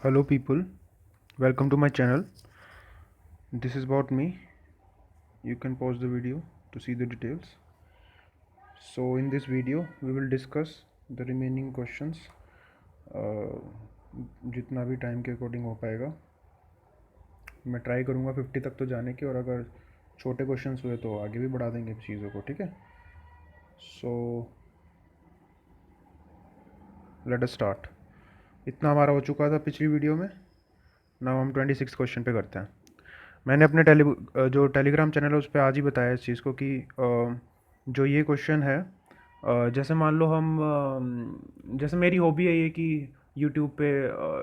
Hello, people. Welcome to my channel. This is about me. You can pause the video to see the details. So, in this video, we will discuss the remaining questions. uh, जितना भी time के according हो पाएगा मैं try करूँगा 50 तक तो जाने की, और अगर छोटे क्वेश्चंस हुए तो आगे भी बढ़ा देंगे चीज़ों को, ठीक है। So let us start. इतना हमारा हो चुका था पिछली वीडियो में। नाउ हम 26 क्वेश्चन पे करते हैं। मैंने अपने जो टेलीग्राम चैनल है उस पर आज ही बताया इस चीज़ को कि जो ये क्वेश्चन है, जैसे मान लो हम जैसे मेरी हॉबी है ये कि यूट्यूब पे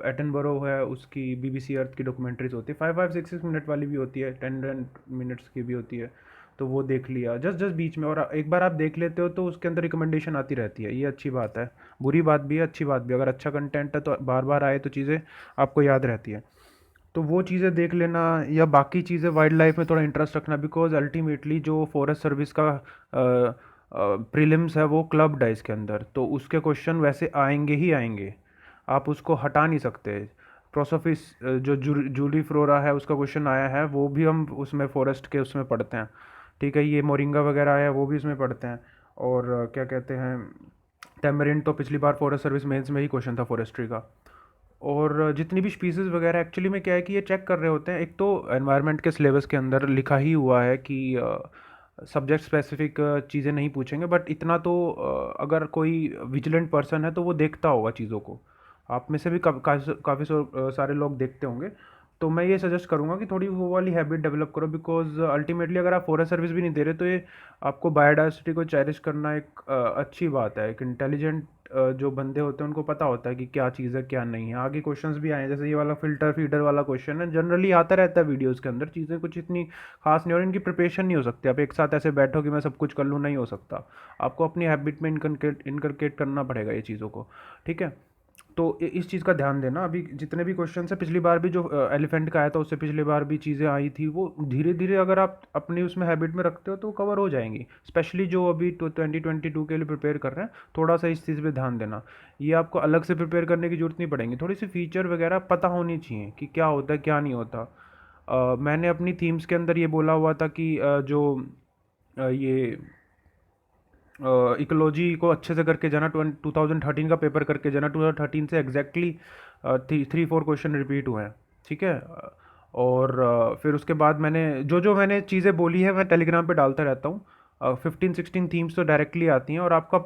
एटनबरो है, उसकी बीबीसी अर्थ की डॉक्यूमेंट्रीज होती है, 5-5 6 6 मिनट वाली भी होती है, 10 10 मिनट्स की भी होती है। तो वो देख लिया जस्ट जस्ट बीच में, और एक बार आप देख लेते हो तो उसके अंदर रिकमेंडेशन आती रहती है। ये अच्छी बात है, बुरी बात भी है, अच्छी बात भी। अगर अच्छा कंटेंट है तो बार बार आए तो चीज़ें आपको याद रहती है। तो वो चीज़ें देख लेना, या बाकी चीज़ें वाइल्ड लाइफ में थोड़ा इंटरेस्ट रखना, बिकॉज अल्टीमेटली जो फॉरेस्ट सर्विस का प्रीलिम्स है वो क्लब्ड है इसके अंदर, तो उसके क्वेश्चन वैसे आएंगे ही आएंगे, आप उसको हटा नहीं सकते। प्रोसोफिस जो जूली फ्लोरा है उसका क्वेश्चन आया है, वो भी हम उसमें फॉरेस्ट के उसमें पढ़ते हैं, ठीक है। ये मोरिंगा वगैरह आया है वो भी उसमें पढ़ते हैं। और क्या कहते हैं, टेमरिन तो पिछली बार फॉरेस्ट सर्विस मेंस में ही क्वेश्चन था फॉरेस्ट्री का। और जितनी भी स्पीसीज़ वगैरह एक्चुअली में क्या है कि ये चेक कर रहे होते हैं। एक तो एनवायरनमेंट के सिलेबस के अंदर लिखा ही हुआ है कि सब्जेक्ट स्पेसिफिक चीज़ें नहीं पूछेंगे, बट इतना तो अगर कोई विजिलेंट पर्सन है तो वो देखता होगा चीज़ों को। आप में से भी काफ़ी सारे लोग देखते होंगे। तो मैं ये सजेस्ट करूँगा कि थोड़ी वो वाली हैबिट डेवलप करो, बिकॉज अल्टीमेटली अगर आप फॉरेस्ट सर्विस भी नहीं दे रहे तो ये आपको बायोडाइवर्सिटी को चेरिश करना एक अच्छी बात है। एक इंटेलिजेंट जो बंदे होते हैं उनको पता होता है कि क्या चीज़ है क्या नहीं है। आगे क्वेश्चंस भी आए हैं, जैसे ये वाला फिल्टर फीडर वाला क्वेश्चन है, जनरली आता रहता है वीडियोस के अंदर, चीज़ें कुछ इतनी खास नहीं, और इनकी प्रिपरेशन नहीं हो सकती। आप एक साथ ऐसे बैठो कि मैं सब कुछ कर लूँ, नहीं हो सकता। आपको अपनी हैबिट में इनकलकेट करना पड़ेगा ये चीज़ों को, ठीक है। तो इस चीज़ का ध्यान देना। अभी जितने भी क्वेश्चन है, पिछली बार भी जो एलिफेंट का आया था उससे पिछली बार भी चीज़ें आई थी, वो धीरे धीरे अगर आप अपनी उसमें हैबिट में रखते हो तो कवर हो जाएंगी। स्पेशली जो अभी 2022 के लिए प्रिपेयर कर रहे हैं, थोड़ा सा इस चीज़ पे ध्यान देना। ये आपको अलग से प्रिपेयर करने की जरूरत नहीं पड़ेगी, थोड़ी सी फीचर वगैरह पता होनी चाहिए कि क्या होता है क्या नहीं होता। मैंने अपनी थीम्स के अंदर ये बोला हुआ था कि ये इकोलॉजी को अच्छे से करके जाना, 2013 का पेपर करके जाना। 2013 से एग्जैक्टली 3-4 क्वेश्चन रिपीट हुए हैं, ठीक है। और फिर उसके बाद मैंने चीज़ें बोली है मैं टेलीग्राम पे डालता रहता हूँ। 15-16 थीम्स तो डायरेक्टली आती हैं, और आपका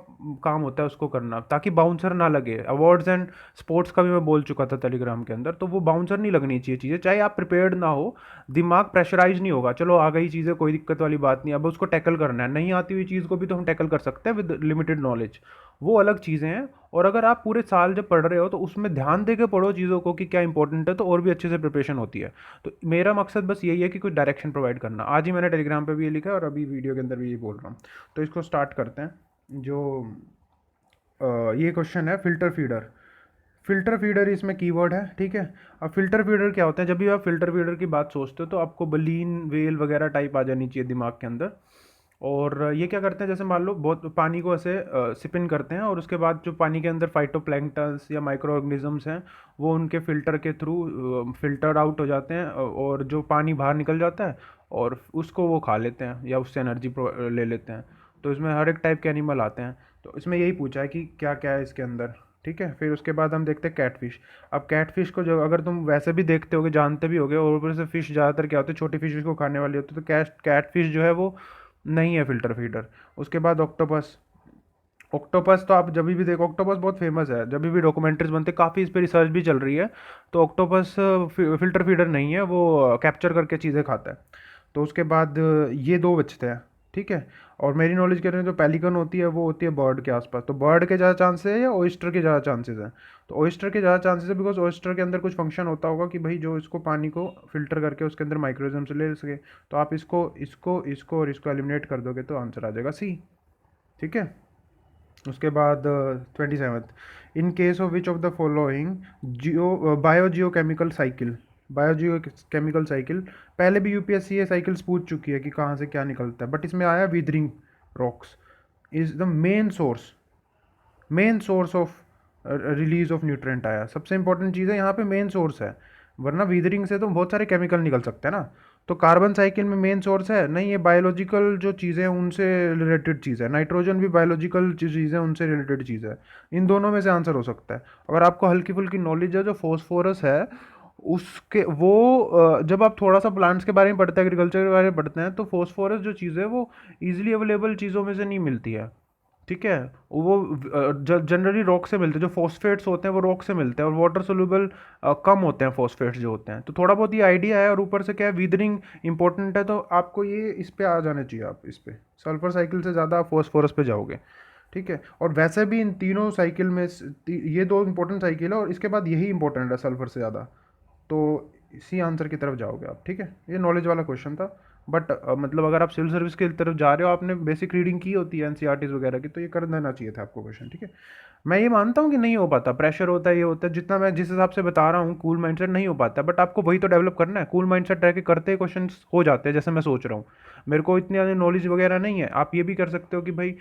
काम होता है उसको करना ताकि बाउंसर ना लगे। अवार्ड्स एंड स्पोर्ट्स का भी मैं बोल चुका था टेलीग्राम के अंदर, तो वो बाउंसर नहीं लगनी चाहिए चीज़ें, चाहे आप प्रिपेयर्ड ना हो। दिमाग प्रेशराइज नहीं होगा, चलो आ गई चीज़ें, कोई दिक्कत वाली बात नहीं, अब उसको टैकल करना है। नहीं आती हुई चीज़ को भी तो हम टैकल कर सकते हैं विद लिमिटेड नॉलेज, वो अलग चीज़ें हैं। और अगर आप पूरे साल जब पढ़ रहे हो तो उसमें ध्यान दे के पढ़ो चीज़ों को कि क्या इंपॉर्टेंट है, तो और भी अच्छे से प्रिपरेशन होती है। तो मेरा मकसद बस यही है कि कुछ डायरेक्शन प्रोवाइड करना। आज ही मैंने टेलीग्राम पे भी ये लिखा है और अभी वीडियो के अंदर भी ये बोल रहा हूँ। तो इसको स्टार्ट करते हैं। जो ये क्वेश्चन है फिल्टर फीडर। फिल्टर फीडर इसमें कीवर्ड है, ठीक है। अब फिल्टर फीडर क्या होता है, जब भी आप फिल्टर फीडर की बात सोचते हो तो आपको बलीन वेल वगैरह टाइप आ जानी चाहिए दिमाग के अंदर। और ये क्या करते हैं, जैसे मान लो बहुत पानी को ऐसे सिपिन करते हैं, और उसके बाद जो पानी के अंदर फाइटोप्लैंक्टन्स या माइक्रो ऑर्गेनिजम्स हैं वो उनके फिल्टर के थ्रू फिल्टर आउट हो जाते हैं, और जो पानी बाहर निकल जाता है और उसको वो खा लेते हैं या उससे एनर्जी ले लेते हैं। तो इसमें हर एक टाइप के एनिमल आते हैं। तो इसमें यही पूछा है कि क्या क्या है इसके अंदर, ठीक है। फिर उसके बाद हम देखते हैं कैटफिश। अब कैटफिश को जो अगर तुम वैसे भी देखते होगे, जानते भी होगे, और ऊपर से फिश ज़्यादातर क्या होती है, छोटी फिश को खाने वाली होती है, तो कैटफिश जो है वो नहीं है फिल्टर फीडर। उसके बाद ऑक्टोपस। ऑक्टोपस तो आप जब भी देखो, ऑक्टोपस बहुत फेमस है, जब भी डॉक्यूमेंट्रीज बनते काफ़ी इस पर रिसर्च भी चल रही है। तो ऑक्टोपस फिल्टर फीडर नहीं है, वो कैप्चर करके चीज़ें खाता है। तो उसके बाद ये दो बचते हैं, ठीक है। और मेरी नॉलेज के अनुसार जो पेलिकन होती है वो होती है बर्ड के आसपास। तो बर्ड के ज़्यादा चांसेस है या ओइस्टर के ज़्यादा चांसेस हैं? तो ओइस्टर के ज़्यादा चांसेस है, बिकॉज ओइस्टर के अंदर कुछ फंक्शन होता होगा कि भाई जो इसको पानी को फिल्टर करके उसके अंदर माइक्रोजम से ले सके। तो आप इसको इसको इसको और इसको एलिमिनेट कर दोगे तो आंसर आ जाएगा सी, ठीक है। उसके बाद 27th, in case of which of the following geochemical cycle. Biogeochemical cycle पहले भी यूपीएससी ये साइकिल्स पूछ चुकी है कि कहाँ से क्या निकलता है, बट इसमें आया withering rocks is the main source of release of nutrient आया। सबसे इंपॉर्टेंट चीज़ है यहाँ पे मेन सोर्स है, वरना वीदरिंग से तो बहुत सारे केमिकल निकल सकते हैं ना। तो कार्बन साइकिल में मेन सोर्स है नहीं, ये बायोलॉजिकल जो चीज़ें हैं उनसे रिलेटेड चीज़ है। नाइट्रोजन भी बायोलॉजिकल चीज़ है, उनसे रिलेटेड चीज़ है। इन दोनों में से आंसर हो सकता है। अगर आपको हल्की फुल्की नॉलेज है, जो फॉस्फोरस है उसके वो जब आप थोड़ा सा प्लांट्स के बारे में पढ़ते हैं, एग्रीकल्चर के बारे में पढ़ते हैं, तो फॉस्फोरस जो चीज़ है वो ईजिली अवेलेबल चीज़ों में से नहीं मिलती है। ठीक है, वो जनरली रॉक से मिलते हैं। जो फॉस्फेट्स होते हैं वो रॉक से मिलते हैं, और वाटर सोल्यूबल कम होते हैं फॉस्फेट्स जो होते हैं। तो थोड़ा बहुत ये आइडिया है, और ऊपर से क्या है, वीदरिंग इंपॉर्टेंट है, तो आपको ये इस पे आ जाने चाहिए। आप इस पे सल्फर साइकिल से ज़्यादा आप फॉस्फोरस पे जाओगे। ठीक है, और वैसे भी इन तीनों साइकिल में ये दो इंपॉर्टेंट साइकिल है, और इसके बाद यही इंपॉर्टेंट है सल्फर से ज़्यादा। तो इसी आंसर की तरफ जाओगे आप। ठीक है, ये नॉलेज वाला क्वेश्चन था, बट मतलब अगर आप सिविल सर्विस की तरफ जा रहे हो, आपने बेसिक रीडिंग की होती है एनसीईआरटीज वगैरह की, तो ये कर देना चाहिए था आपको क्वेश्चन। ठीक है, मैं ये मानता हूँ कि नहीं हो पाता, प्रेशर होता है, ये होता है, जितना मैं जिस हिसाब से बता रहा हूँ कूल माइंडसेट नहीं हो पाता, बट आपको वही तो डेवलप करना है। कूल माइंडसेट रह के करते क्वेश्चन हो जाते हैं, जैसे मैं सोच रहा हूँ। मेरे को इतनी ज़्यादा नॉलेज वगैरह नहीं है। आप ये भी कर सकते हो कि भाई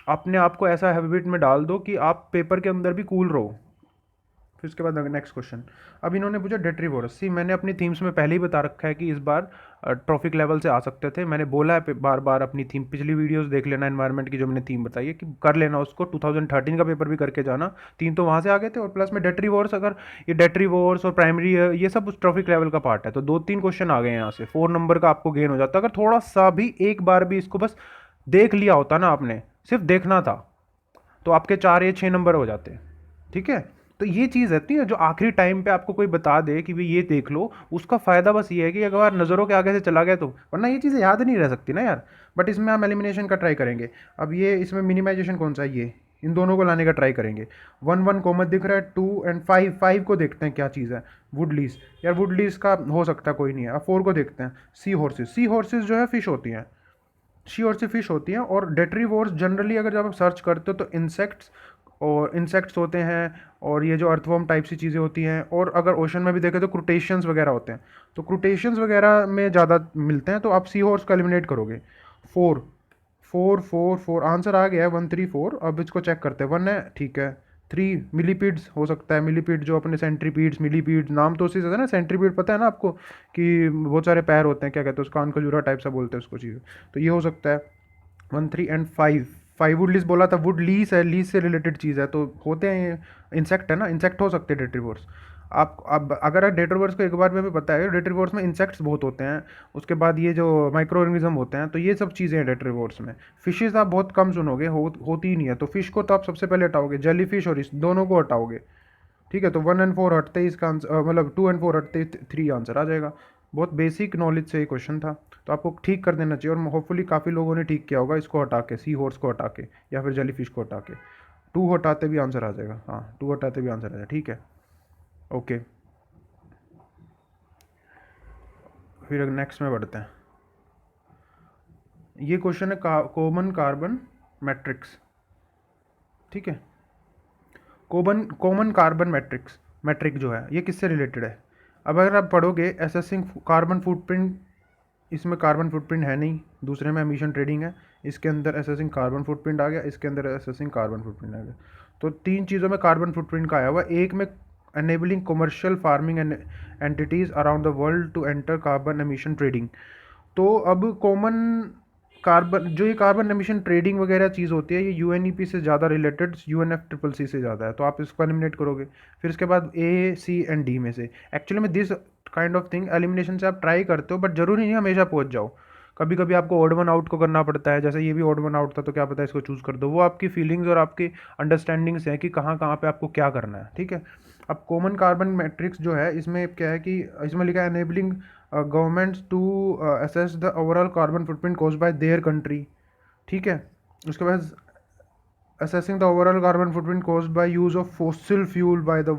अपने आप को ऐसा हैबिट में डाल दो कि आप पेपर के अंदर भी कूल रहो। फिर उसके बाद नेक्स्ट क्वेश्चन, अब इन्होंने पूछा डेट्रीवोरस। सी मैंने अपनी थीम्स में पहले ही बता रखा है कि इस बार ट्रॉफिक लेवल से आ सकते थे। मैंने बोला है बार बार अपनी थीम, पिछली वीडियोस देख लेना एनवायरनमेंट की, जो मैंने थीम बताई है कि कर लेना उसको। 2013 का पेपर भी करके जाना, 3 तो वहाँ से आ गए थे, और प्लस में डेट्रीवोर्स, अगर ये डेट्रीवोर्स और प्राइमरी ये सब उस ट्रॉफिक लेवल का पार्ट है, तो 2-3 क्वेश्चन आ गए यहाँ से। 4 नंबर का आपको गेन हो जाता अगर थोड़ा सा भी एक बार भी इसको बस देख लिया होता ना, आपने सिर्फ देखना था, तो आपके 4 या 6 नंबर हो जाते। ठीक है, तो ये चीज़ रहती है, जो आखिरी टाइम पे आपको कोई बता दे कि भाई ये देख लो, उसका फ़ायदा बस ये है कि अगर नज़रों के आगे से चला गया तो, वरना ये चीज़ें याद नहीं रह सकती ना यार। बट इसमें हम एलिमिनेशन का ट्राई करेंगे। अब ये इसमें मिनिमाइजेशन कौन सा है, ये इन दोनों को लाने का ट्राई करेंगे। 1-1 कॉमन दिख रहा है, 2 एंड 5 को देखते हैं क्या चीज़ है। वुडलीस, यार वुडलीस का हो सकता है, कोई नहीं है। अब 4 को देखते हैं, सी हॉर्सेस। सी हॉर्सेस जो है फिश होती हैं, शी और सी फिश होती हैं। और डेट्रीवोर्स जनरली अगर जब आप सर्च करते हो तो इंसेक्ट्स, और इंसेक्ट्स होते हैं, और ये जो अर्थवर्म टाइप सी चीज़ें होती हैं। और अगर ओशन में भी देखें तो क्रूटेशियंस वगैरह होते हैं, तो क्रूटेशियंस वगैरह में ज़्यादा मिलते हैं। तो आप सी हॉर्स को एलिमिनेट करोगे। 4 आंसर आ गया है, 1-3-4। अब इसको चेक करते हैं। 1 है, ठीक है। 3 मिलीपीड्स हो सकता है, मिलीपीड जो अपने सेंट्रीपीड्स, मिलीपीड्स नाम तो उसी से है ना, सेंट्रीपीड पता है ना आपको, कि बहुत सारे पैर होते हैं, क्या कहते हैं उसको, कान खजूरा टाइप सा बोलते हैं उसको चीज़। तो ये हो सकता है। 1, 3 एंड 5। 5 वुड लीस बोला था, वुड लीस है, लीस से रिलेटेड चीज़ है, तो होते हैं ये, इंसेक्ट है ना, इंसेक्ट हो सकते हैं डेट्रीवोर्स। आप अब अगर डेट्रीवोर्स को एक बार में भी पता है, डेट्रीवोर्स में इंसेक्ट्स बहुत होते हैं, उसके बाद ये जो माइक्रो ऑर्गेनिज्म होते हैं, तो ये सब चीज़ें हैं डेट्रीवोर्स में। फिशेज आप बहुत कम सुनोगे, होती ही नहीं है। तो फिश को तो आप सबसे पहले हटाओगे, जेली फिश और इस दोनों को हटाओगे। ठीक है, तो 1 एंड 4 हटते ही इसका आंसर, मतलब 2 एंड 4 हटते ही 3 आंसर आ जाएगा। बहुत बेसिक नॉलेज से ये क्वेश्चन था, तो आपको ठीक कर देना चाहिए। और होपफुली काफ़ी लोगों ने ठीक किया होगा इसको हटा के, सी हॉर्स को हटा के, या फिर जेली फिश को हटा के। 2 हटाते भी आंसर आ जाएगा, हाँ 2 हटाते भी आंसर आ जाएगा। ठीक है, ओके। फिर नेक्स्ट में बढ़ते हैं। ये क्वेश्चन है कॉमन कार्बन मैट्रिक्स। ठीक है, कॉमन कार्बन मैट्रिक्स, मैट्रिक जो है ये किससे रिलेटेड है। अब अगर आप पढ़ोगे एसेसिंग कार्बन फुटप्रिंट, इसमें कार्बन फुटप्रिंट है नहीं, दूसरे में एमिशन ट्रेडिंग है, इसके अंदर असेसिंग कार्बन फुटप्रिंट आ गया, इसके अंदर असेसिंग कार्बन फुटप्रिंट आ गया। तो 3 चीज़ों में कार्बन फुटप्रिंट का आया हुआ। एक में enabling commercial farming entities around the world to enter carbon emission trading. तो अब कॉमन कार्बन, जो ये कार्बन एमिशन ट्रेडिंग वगैरह चीज़ होती है, ये यूएनईपी से ज़्यादा रिलेटेड, UNFCCC से ज़्यादा है, तो आप इसको एलिमिनेट करोगे। फिर इसके बाद A, C एंड D में से, एक्चुअली में this kind of thing elimination से आप ट्राई करते हो, बट जरूरी नहीं हमेशा पहुंच जाओ। कभी कभी आपको ऑड वन आउट को करना पड़ता है, जैसे ये भी ऑड वन आउट था, तो क्या पता इसको चूज़ कर दो। वो आपकी फीलिंग्स और आपकी अंडरस्टैंडिंग से है कि कहाँ कहाँ पे आपको क्या करना है। ठीक है, अब कॉमन कार्बन मैट्रिक्स जो है, इसमें क्या है कि इसमें लिखा है enabling governments to assess the overall carbon footprint caused by their country. ठीक है, उसके बाद assessing the overall carbon footprint caused by use of fossil fuel by the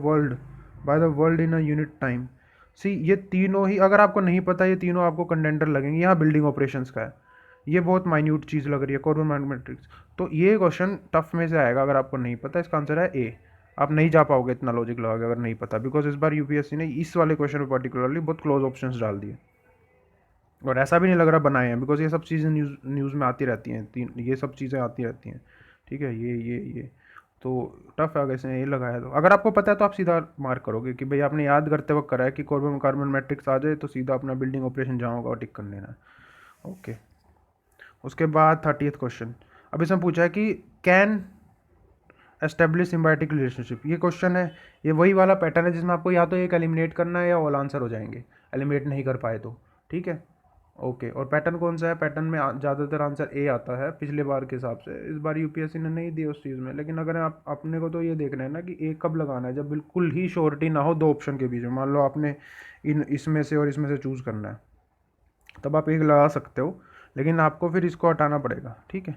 world in a unit time। सी ये तीनों ही अगर आपको नहीं पता, ये तीनों आपको कंटेंडर लगेंगे। यहाँ बिल्डिंग ऑपरेशंस का है, ये बहुत माइन्यूट चीज़ लग रही है, कार्बन मैट्रिक्स। तो ये क्वेश्चन टफ में से आएगा अगर आपको नहीं पता। इसका आंसर है ए। आप नहीं जा पाओगे इतना लॉजिक लगा के अगर नहीं पता, बिकॉज इस बार यूपीएससी ने इस वाले क्वेश्चन में पर्टिकुलरली बहुत क्लोज ऑप्शंस डाल दिए, और ऐसा भी नहीं लग रहा बनाए हैं, बिकॉज ये सब चीज़ें न्यूज़ में आती रहती हैं, ये सब चीज़ें आती रहती हैं। ठीक है, ये तो टफ है, अगर इसने ये लगाया तो अगर आपको पता है तो आप सीधा मार्क करोगे कि भाई आपने याद करते वक्त करा है कि कार्बन कार्बन मैट्रिक्स आ जाए तो सीधा अपना बिल्डिंग ऑपरेशन जहाँ होगा वो टिक कर लेना है। ओके, उसके बाद 30th क्वेश्चन। अब इसमें पूछा है कि कैन एस्टेब्लिश सिम्बायोटिक रिलेशनशिप। ये क्वेश्चन है, ये वही वाला पैटर्न है जिसमें आपको या तो एक एलिमिनेट करना है या ऑल आंसर हो जाएंगे, एलिमिनेट नहीं कर पाए तो। ठीक है, ओके। और पैटर्न कौन सा है? पैटर्न में ज़्यादातर आंसर ए आता है पिछले बार के हिसाब से। इस बार यूपीएससी ने नहीं दी उस चीज़ में, लेकिन अगर आप अपने को तो ये देखना है ना कि ए कब लगाना है, जब बिल्कुल ही श्योरिटी ना हो दो ऑप्शन के बीच में। मान लो आपने इसमें से और इसमें से चूज़ करना है, तब आप एक लगा सकते हो, लेकिन आपको फिर इसको हटाना पड़ेगा। ठीक है,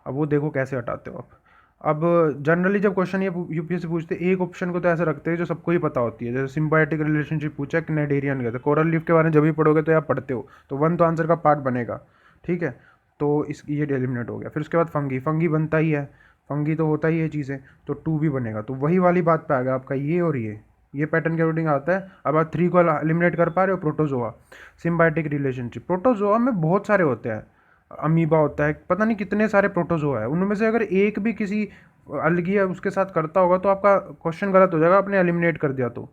अब वो देखो कैसे हटाते हो आप। अब जनरली जब क्वेश्चन ये यूपीएससी पूछते हैं, एक ऑप्शन को तो ऐसे रखते हैं जो सबको ही पता होती है। जैसे सिम्बायोटिक रिलेशनशिप पूछा है कैनेडेरियन का, तो कोरल लीफ के बारे में जब भी पढ़ोगे तो आप पढ़ते हो, तो वन तो आंसर का पार्ट बनेगा। ठीक है, तो इस ये एलिमिनेट हो गया। फिर उसके बाद फंगी, फंगी बनता ही है, फंगी तो होता ही है चीज़ें, तो 2 भी बनेगा। तो वही वाली बात पे आ गया आपका ये और ये पैटर्न के अकॉर्डिंग आता है। अब आप 3 को एलिमिनेट कर पा रहे हो। प्रोटोजोआ, सिम्बायोटिक रिलेशनशिप, प्रोटोजोआ में बहुत सारे होते हैं। अमीबा होता है, पता नहीं कितने सारे प्रोटोजोआ है, उनमें से अगर एक भी किसी अलगी है उसके साथ करता होगा तो आपका क्वेश्चन गलत हो जाएगा, आपने एलिमिनेट कर दिया तो।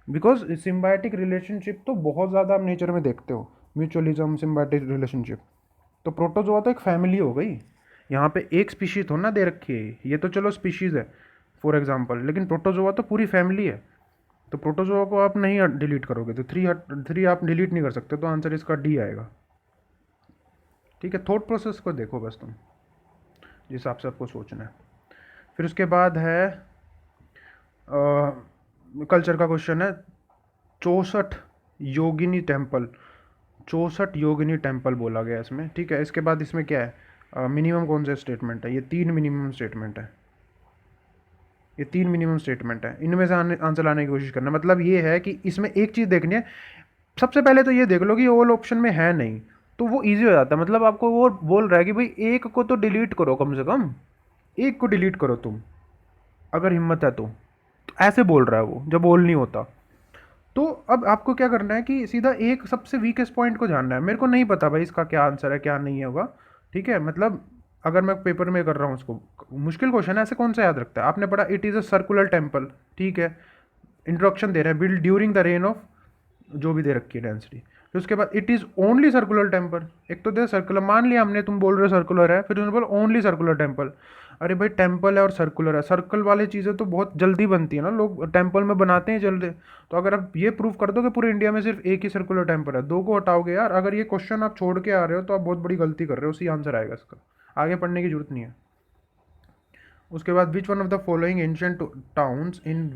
बिकॉज सिम्बायोटिक रिलेशनशिप तो बहुत ज़्यादा आप नेचर में देखते हो, म्यूचुअलिज्म, सिम्बायोटिक रिलेशनशिप। तो प्रोटोजोआ तो एक फैमिली हो गई, यहाँ पे एक स्पीशीज थोड़ा ना दे रखी है, ये तो चलो स्पीशीज़ है फॉर एग्जाम्पल, लेकिन प्रोटोजोआ तो पूरी फैमिली है। तो प्रोटोजोआ को आप नहीं डिलीट करोगे, तो थ्री आप डिलीट नहीं कर सकते, तो आंसर इसका डी आएगा। ठीक है, थॉट प्रोसेस को देखो बस तुम, जिस हिसाब से आपको सोचना है। फिर उसके बाद है कल्चर का क्वेश्चन है, 64 योगिनी टेम्पल, 64 योगिनी टेम्पल बोला गया इसमें। ठीक है, इसके बाद इसमें क्या है, मिनिमम कौन सा स्टेटमेंट है? ये 3 मिनिमम स्टेटमेंट है, ये 3 मिनिमम स्टेटमेंट है, इनमें से आंसर लाने की कोशिश करना। मतलब ये है कि इसमें एक चीज़ देखनी है, सबसे पहले तो ये देख लो कि ऑल ऑप्शन में है नहीं, तो वो ईजी हो जाता है। मतलब आपको वो बोल रहा है कि भाई एक को तो डिलीट करो, कम से कम एक को डिलीट करो तुम, अगर हिम्मत है तो ऐसे बोल रहा है वो, जब बोल नहीं होता। तो अब आपको क्या करना है कि सीधा एक सबसे वीकेस्ट पॉइंट को जानना है। मेरे को नहीं पता भाई इसका क्या आंसर है, क्या नहीं होगा। ठीक है, मतलब अगर मैं पेपर में कर रहा हूँ उसको, मुश्किल क्वेश्चन है, ऐसे कौन सा याद रखता है? आपने पढ़ा it is a circular temple, ठीक है, इंट्रोडक्शन दे रहे हैं, build during the reign of, जो भी दे रखी है डेंसिटी। फिर उसके बाद it is only circular temple, एक तो दे सर्कुलर, मान लिया हमने, तुम बोल रहे हो सर्कुलर है, फिर उन्होंने बोला ओनली सर्कुलर टेम्पल। अरे भाई टेम्पल है और सर्कुलर है, सर्कल वाली चीज़ें तो बहुत जल्दी बनती है ना, लोग टेम्पल में बनाते हैं जल्दी। तो अगर आप ये प्रूव कर दो कि पूरे इंडिया में सिर्फ एक ही सर्कुलर टेम्पल है, दो को हटाओगे यार, अगर ये क्वेश्चन आप छोड़ के आ रहे हो तो आप बहुत बड़ी गलती कर रहे हो, उसी आंसर आएगा इसका, आगे पढ़ने की जरूरत नहीं है। उसके बाद which one of the following ancient towns in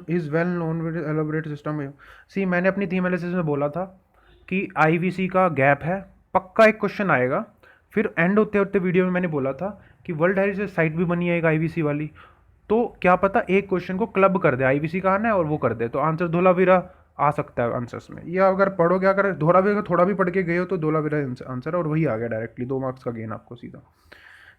is well known with elaborate system. See मैंने अपनी थीम एनालिसिस में बोला था कि आईवीसी का गैप है, पक्का एक क्वेश्चन आएगा। फिर एंड होते होते वीडियो में मैंने बोला था कि वर्ल्ड हेरिटेज साइट भी बनी है एक आईवीसी वाली, तो क्या पता एक क्वेश्चन को क्लब कर दे, आईवीसी का आना है और वो कर दे, तो आंसर धोलावीरा आ सकता है आंसर्स में। या अगर पढ़ोगे, अगर धोलावीरा थोड़ा भी पढ़ के गए हो तो धोलावीरा आंसर है, और वही आ गया डायरेक्टली, 2 मार्क्स का गेन आपको सीधा।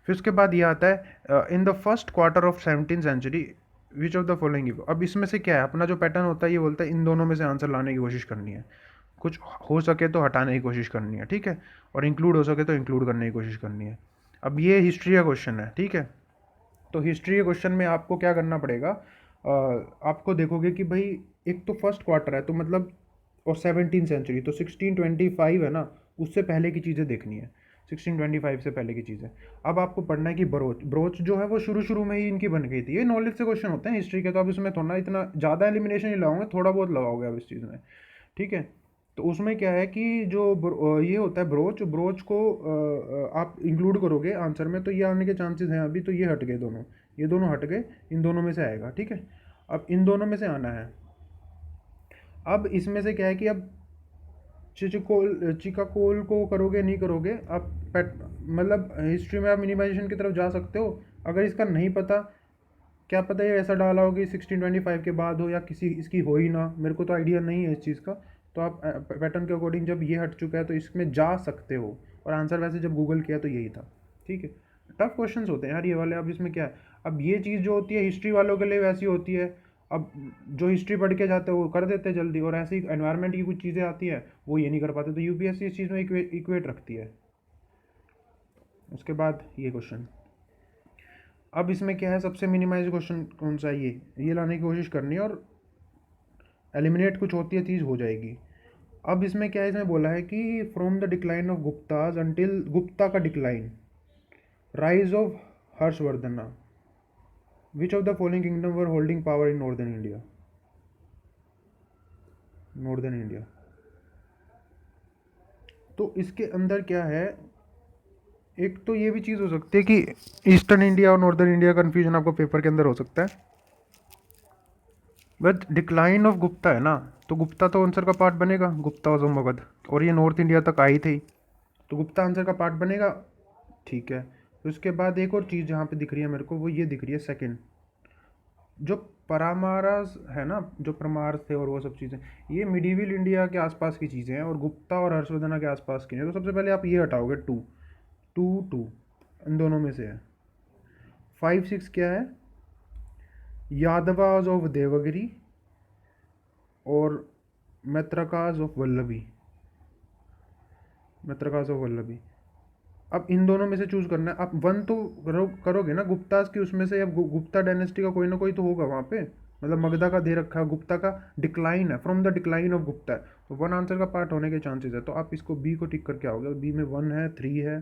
फिर उसके बाद ये आता है in the first quarter of 17th century which of the following. अब इसमें से क्या है, अपना जो पैटर्न होता है ये बोलता है इन दोनों में से आंसर लाने की कोशिश करनी है, कुछ हो सके तो हटाने की कोशिश करनी है। ठीक है, और इंक्लूड हो सके तो इंक्लूड करने की कोशिश करनी है। अब ये हिस्ट्री का क्वेश्चन है। ठीक है, तो हिस्ट्री के क्वेश्चन में आपको क्या करना पड़ेगा, आपको देखोगे कि भाई एक तो फर्स्ट क्वार्टर है, तो मतलब और 17th सेंचुरी, तो 1625 है ना, उससे पहले की चीज़ें देखनी है, 1625 से पहले की चीज़ें। अब आपको पढ़ना है कि ब्रोच, ब्रोच जो है वो शुरू शुरू में ही इनकी बन गई थी। ये नॉलेज से क्वेश्चन होते हैं हिस्ट्री के, तो आप इसमें थोड़ा इतना ज़्यादा एलिमिनेशन नहीं लगाओगे, थोड़ा बहुत लगाओगे आप इस चीज़ में। ठीक है, तो उसमें क्या है कि जो ये होता है ब्रोच, ब्रोच को आप इंक्लूड करोगे आंसर में तो ये आने के चांसेस हैं। अभी तो ये हट गए दोनों, ये दोनों हट गए, इन दोनों में से आएगा। ठीक है, अब इन दोनों में से आना है। अब इसमें से क्या है कि अब चिकाकोल को करोगे नहीं करोगे आप, मतलब हिस्ट्री में आप मिनिमाइजेशन की तरफ जा सकते हो। अगर इसका नहीं पता, क्या पता ये ऐसा डाला हो कि 1625 के बाद हो या किसी इसकी हो ही ना, मेरे को तो आइडिया नहीं है इस चीज़ का। तो आप पैटर्न के अकॉर्डिंग जब ये हट चुका है तो इसमें जा सकते हो, और आंसर वैसे जब गूगल किया तो यही था। ठीक है, टफ क्वेश्चंस होते हैं यार ये वाले। अब इसमें क्या है, अब ये चीज़ जो होती है हिस्ट्री वालों के लिए वैसी होती है, अब जो हिस्ट्री पढ़ के जाते हैं वो कर देते हैं जल्दी, और ऐसी एनवायरनमेंट की कुछ चीज़ें आती हैं वो ये नहीं कर पाते, तो यूपीएससी इस चीज़ में इक्वेट रखती है। उसके बाद ये क्वेश्चन, अब इसमें क्या है, सबसे मिनिमाइज क्वेश्चन कौन सा है, ये लाने की कोशिश करनी है, और एलिमिनेट कुछ होती है चीज़ हो जाएगी। अब इसमें क्या है, इसमें बोला है कि from the decline of Guptas until Gupta का decline, rise of Harshavardhana, which of the following kingdom were holding power in northern India. Northern India, तो इसके अंदर क्या है, एक तो ये भी चीज़ हो सकती है कि ईस्टर्न इंडिया और नॉर्दर्न इंडिया कन्फ्यूजन आपको पेपर के अंदर हो सकता है, बट डिक्लाइन ऑफ गुप्ता है ना, तो गुप्ता तो आंसर का पार्ट बनेगा, गुप्ता और मगध, और ये नॉर्थ इंडिया तक आई थी, तो गुप्ता आंसर का पार्ट बनेगा। ठीक है, तो उसके बाद एक और चीज़ जहाँ पे दिख रही है मेरे को, वो ये दिख रही है सेकंड, जो परामारास है ना, जो परमार थे और वो सब चीज़ें, ये मिडिवल इंडिया के आसपास की चीज़ें हैं, और गुप्ता और हर्षवर्धना के आसपास की हैं। तो सबसे पहले आप ये हटाओगे, टू टू टू इन दोनों में से है। 5 6 क्या है, यादवाज ऑफ देवगिरी और मैत्रकाज ऑफ वल्लभी, मैत्रकाज ऑफ वल्लभी। अब इन दोनों में से चूज करना है, आप वन तो करोगे ना गुप्ताज की, उसमें से अब गुप्ता डायनेस्टी का कोई ना कोई तो होगा वहाँ पे, मतलब मगधा का दे रखा है, गुप्ता का डिक्लाइन है, from the decline of Gupta है, तो वन आंसर का पार्ट होने के चांसेस है। तो आप इसको बी को टिक करके आओगे, बी में 1 है, 3 है,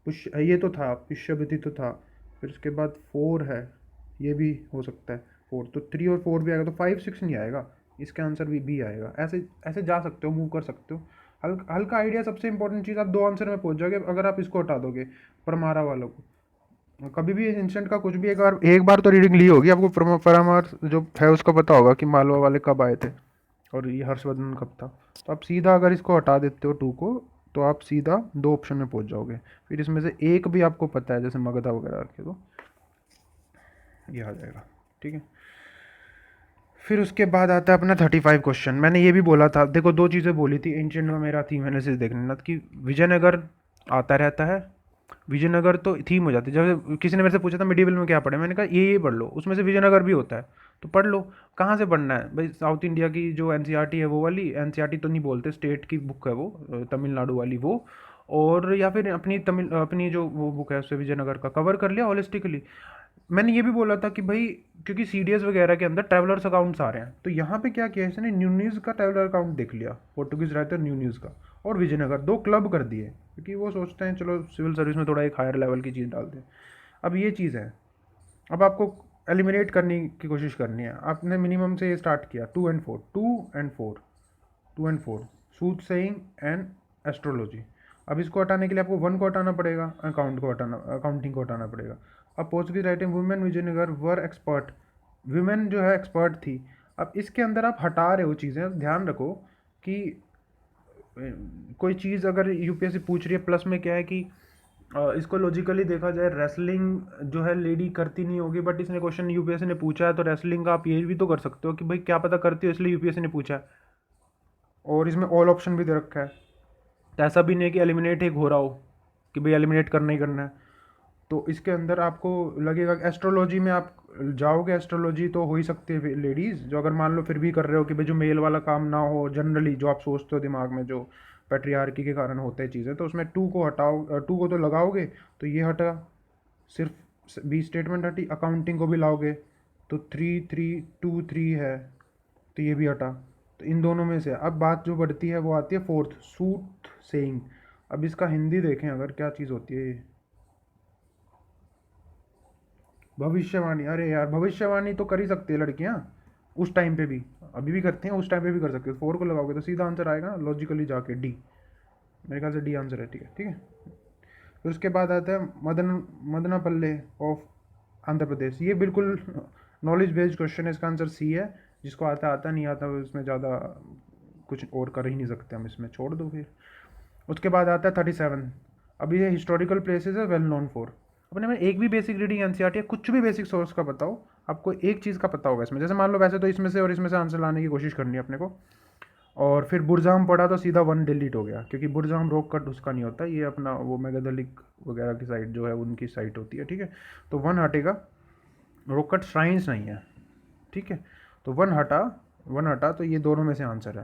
पुष्य ये तो था, पुष्यवती तो था, फिर उसके बाद 4 है, ये भी हो सकता है 4, तो 3 और 4 भी आएगा, तो 5 6 नहीं आएगा, इसका आंसर भी बी आएगा। ऐसे ऐसे जा सकते हो, मूव कर सकते हो, हल्का हल्का आइडिया। सबसे इंपॉर्टेंट चीज़, आप 2 आंसर में पहुंच जाओगे अगर आप इसको हटा दोगे, परमारा वालों को। कभी भी इंस्टेंट का कुछ भी, एक बार तो रीडिंग ली होगी आपको, परमार जो है उसका पता होगा कि मालवा वाले कब आए थे और ये हर्षवर्धन कब था। तो आप सीधा अगर इसको हटा देते हो 2 को, तो आप सीधा 2 ऑप्शन में पहुंच जाओगे। फिर इसमें से एक भी आपको पता है, जैसे मगधा वगैरह रखे, तो ये आ जाएगा। ठीक है, फिर उसके बाद आता है अपना 35 क्वेश्चन। मैंने ये भी बोला था, देखो 2 चीज़ें बोली थी एंशियंट में, मेरा थीम एनालिसिस देखने ना, कि विजयनगर आता रहता है, विजयनगर तो थीम हो जाती है। जब किसी ने मेरे से पूछा था मिडिवल में क्या पढ़े, मैंने कहा ये पढ़ लो, उसमें से विजयनगर भी होता है, तो पढ़ लो। कहाँ से पढ़ना है भाई, साउथ इंडिया की जो एनसीईआरटी है वो वाली, एनसीईआरटी तो नहीं बोलते, स्टेट की बुक है वो, तमिलनाडु वाली वो, और या फिर अपनी जो वो बुक है उससे विजयनगर का कवर कर लिया होलिस्टिकली। मैंने ये भी बोला था कि भाई, क्योंकि सीडीएस वगैरह के अंदर ट्रैवलर्स अकाउंट्स आ रहे हैं, तो यहाँ पे क्या किया इसने, न्यूनीज का ट्रैवलर अकाउंट देख लिया, पोर्टुगीज राइटर न्यूनीज का, और विजयनगर, 2 क्लब कर दिए, क्योंकि वो सोचते हैं चलो सिविल सर्विस में थोड़ा एक हायर लेवल की चीज़ डाल दें। अब ये चीज़ है, अब आपको एलिमिनेट करने की कोशिश करनी है। आपने मिनिमम से ये स्टार्ट किया, 2 and 4, 2 and 4, 2 and 4, suit saying and astrology. अब इसको हटाने के लिए आपको 1 को हटाना पड़ेगा, अकाउंटिंग को हटाना पड़ेगा। अब पोर्चुगीज राइटिंग वुमेन विजयनगर वर एक्सपर्ट, वुमेन जो है एक्सपर्ट थी। अब इसके अंदर आप हटा रहे हो चीज़ें, अब ध्यान रखो कि कोई चीज़ अगर यूपीएससी पूछ रही है, प्लस में क्या है कि इसको लॉजिकली देखा जाए, रेसलिंग जो है लेडी करती नहीं होगी, बट इसने क्वेश्चन यूपीएससी ने पूछा है, तो रेसलिंग का आप ये भी तो कर सकते हो कि भाई क्या पता करती हो, इसलिए यूपीएससी ने पूछा है, और इसमें ऑल ऑप्शन भी दे रखा है, तो ऐसा भी नहीं है कि एलिमिनेट एक हो रहा हो कि भाई एलिमिनेट करना ही करना है। तो इसके अंदर आपको लगेगा कि एस्ट्रोलॉजी में आप जाओगे, एस्ट्रोलॉजी तो हो ही सकती है लेडीज़, जो अगर मान लो फिर भी कर रहे हो कि भाई जो मेल वाला काम ना हो, जनरली जो आप सोचते हो दिमाग में, जो पैट्रियार्की के कारण होते हैं चीज़ें, तो उसमें 2 को हटाओ, 2 को तो लगाओगे, तो ये हटा, सिर्फ बी स्टेटमेंट हटी, अकाउंटिंग को भी लाओगे तो 3 3 2 3 है, तो ये भी हटा। तो इन दोनों में से अब बात जो बढ़ती है वो आती है 4th, सूट सेइंग। अब इसका हिंदी देखें अगर, क्या चीज़ होती है ये, भविष्यवाणी। अरे यार, भविष्यवाणी तो कर ही सकती है लड़कियां उस टाइम पे भी, अभी भी करती हैं, उस टाइम पे भी कर सकते हो। 4 को लगाओगे तो सीधा आंसर आएगा लॉजिकली जाके डी, मेरे ख्याल से डी आंसर है। ठीक है, ठीक है। फिर उसके बाद आता है मदनापल्ले ऑफ आंध्र प्रदेश। ये बिल्कुल नॉलेज बेस्ड क्वेश्चन है, इसका आंसर सी है। जिसको आता आता नहीं आता उसमें ज़्यादा कुछ और कर ही नहीं सकते हम, इसमें छोड़ दो फिर। उसके बाद आता है 37। अब ये हिस्टोरिकल प्लेसेस है वेल नोन फॉर। अपने में एक भी बेसिक रीडिंग एनसीईआरटी है, कुछ भी बेसिक सोर्स का बताओ, आपको एक चीज़ का पता होगा इसमें। जैसे मान लो वैसे तो इसमें से और इसमें से आंसर लाने की कोशिश करनी है अपने को, और फिर बुरजाम पढ़ा तो सीधा 1 डिलीट हो गया, क्योंकि बुरजाम रोक कट उसका नहीं होता, ये अपना वो मेगादलिक वगैरह की साइट जो है उनकी साइट होती है। ठीक है, तो 1 हटेगा, रोक कट श्राइन्स नहीं है। ठीक है, तो 1 हटा तो ये दोनों में से आंसर है।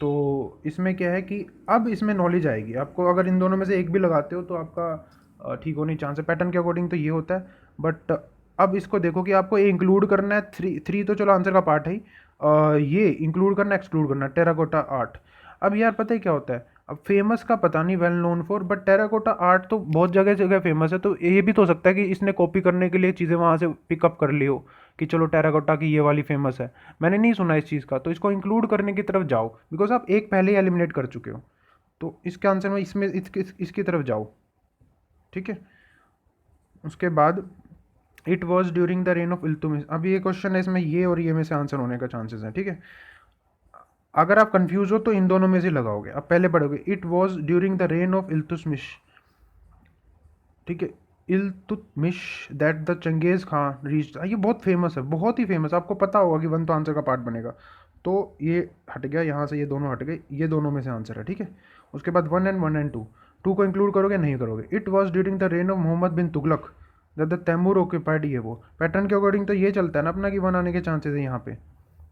तो इसमें क्या है कि अब इसमें नॉलेज आएगी आपको, अगर इन दोनों में से एक भी लगाते हो तो आपका ठीक होने चांस है। पैटर्न के अकॉर्डिंग तो ये होता है। बट अब इसको देखो कि आपको ये इंक्लूड करना है, थ्री थ्री तो चलो आंसर का पार्ट है ही, ये इंक्लूड करना एक्सक्लूड करना, टेराकोटा आर्ट। अब यार पता है क्या होता है, अब फेमस का पता नहीं, well known for, but terracotta art तो बहुत जगह जगह फेमस है, तो ये भी तो हो सकता है कि इसने कॉपी करने के लिए चीज़ें वहाँ से पिकअप कर ली हो, कि चलो टेराकोटा की ये वाली फेमस है, मैंने नहीं सुना इस चीज़ का, तो इसको इंक्लूड करने की तरफ जाओ, बिकॉज आप एक पहले ही एलिमिनेट कर चुके हो, तो इसके आंसर में इसमें इसकी तरफ जाओ, ठीक है। उसके बाद it was during the reign of Iltutmish, अब ये क्वेश्चन है, इसमें ये और ये में से आंसर होने का चांसेस है, ठीक है। अगर आप कंफ्यूज हो तो इन दोनों में से लगाओगे, अब पहले पढ़ोगे it was during the reign of Iltutmish, ठीक है, Iltutmish that the Genghis Khan reach, ये बहुत फेमस है, बहुत ही फेमस, आपको पता होगा कि वन तो आंसर का पार्ट बनेगा, तो ये हट गया यहाँ से, ये दोनों हट गए, ये दोनों में से आंसर है, ठीक है। उसके बाद वन एंड टू, टू को इंक्लूड करोगे नहीं करोगे, it was during the reign of Mohammad bin Tughlaq that the Timur occupied, ये वो पैटर्न के अकॉर्डिंग तो ये चलता है ना अपना कि वन आने के चांसेस है यहाँ पे,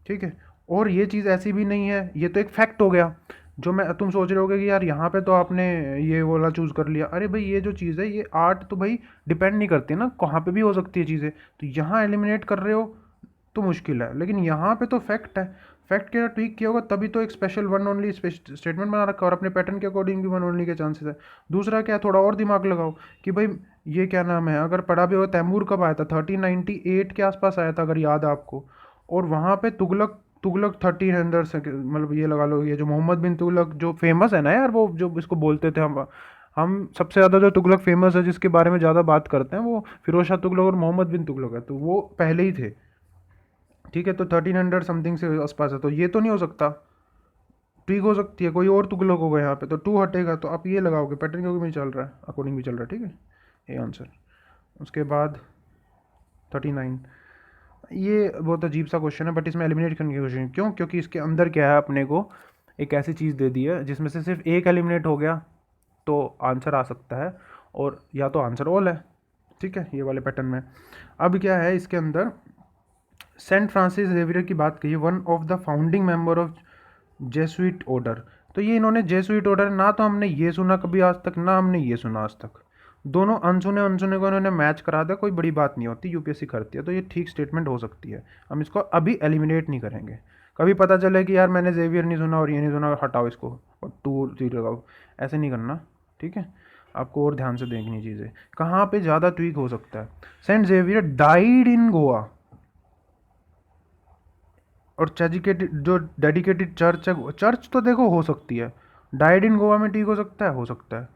ठीक है। और ये चीज़ ऐसी भी नहीं है, ये तो एक फैक्ट हो गया, जो मैं तुम सोच रहे होगे कि यार यहाँ पे तो आपने ये वाला चूज़ कर लिया, अरे भाई ये जो चीज़ है ये आर्ट तो भाई डिपेंड नहीं करती ना, कहाँ पे भी हो सकती है चीज़ें, तो यहाँ एलिमिनेट कर रहे हो तो मुश्किल है, लेकिन यहाँ पे तो फैक्ट है, फैक्ट के ट्वीक किया होगा तभी तो एक स्पेशल वन ओनली स्टेटमेंट बना रखा, और अपने पैटर्न के अकॉर्डिंग भी वन ओनली के चांसेस है। दूसरा क्या है, थोड़ा और दिमाग लगाओ कि भाई ये क्या नाम है, अगर पढ़ा भी होगा तैमूर कब आया था, 1398 के आसपास आया था अगर याद है आपको, और वहाँ पे तुगलक तुगलक 1300 से, मतलब ये लगा लो, ये जो मोहम्मद बिन तुगलक जो फेमस है ना यार, वो जो इसको बोलते थे हम सबसे ज़्यादा जो तुगलक फेमस है, जिसके बारे में ज़्यादा बात करते हैं, वो फिरोज शाह तुगलक और मोहम्मद बिन तुगलक है, तो वो पहले ही थे, ठीक है। तो 1300 समथिंग से आसपास है, तो ये तो नहीं हो सकता, ठीक हो सकती है कोई और तुगलक होगा यहाँ पे, तो टू हटेगा, तो आप ये लगाओगे पैटर्न के भी चल रहा है, अकॉर्डिंग भी चल रहा है, ठीक है, ये आंसर। उसके बाद 39, ये बहुत अजीब सा क्वेश्चन है, बट इसमें एलिमिनेट करने की कोशिश क्यों, क्योंकि इसके अंदर क्या है, अपने को एक ऐसी चीज़ दे दी है जिसमें से सिर्फ एक एलिमिनेट हो गया तो आंसर आ सकता है, और या तो आंसर ऑल है, ठीक है, ये वाले पैटर्न में। अब क्या है इसके अंदर, सेंट फ्रांसिस जेवियर की बात की, one of the founding member of Jesuit order, तो ये इन्होंने जेसुइट ऑर्डर, ना तो हमने ये सुना कभी आज तक, ना हमने ये सुना आज तक, दोनों अनसुने अनसुने को इन्होंने मैच करा दिया, कोई बड़ी बात नहीं होती, यूपीएससी करती है, तो ये ठीक स्टेटमेंट हो सकती है, हम इसको अभी एलिमिनेट नहीं करेंगे। कभी पता चले कि यार मैंने जेवियर नहीं सुना और ये नहीं सुना, हटाओ इसको और टू थ्री लगाओ, ऐसे नहीं करना, ठीक है। आपको और ध्यान से देखनी चीज़ें, कहाँ पे ज़्यादा ट्वीक हो सकता है। Saint Xavier died in Goa, और चर्चिकेटेड जो डेडिकेटेड चर्च है, चर्च तो देखो हो सकती है, डाइड इन गोवा में ठीक हो सकता है, हो सकता है।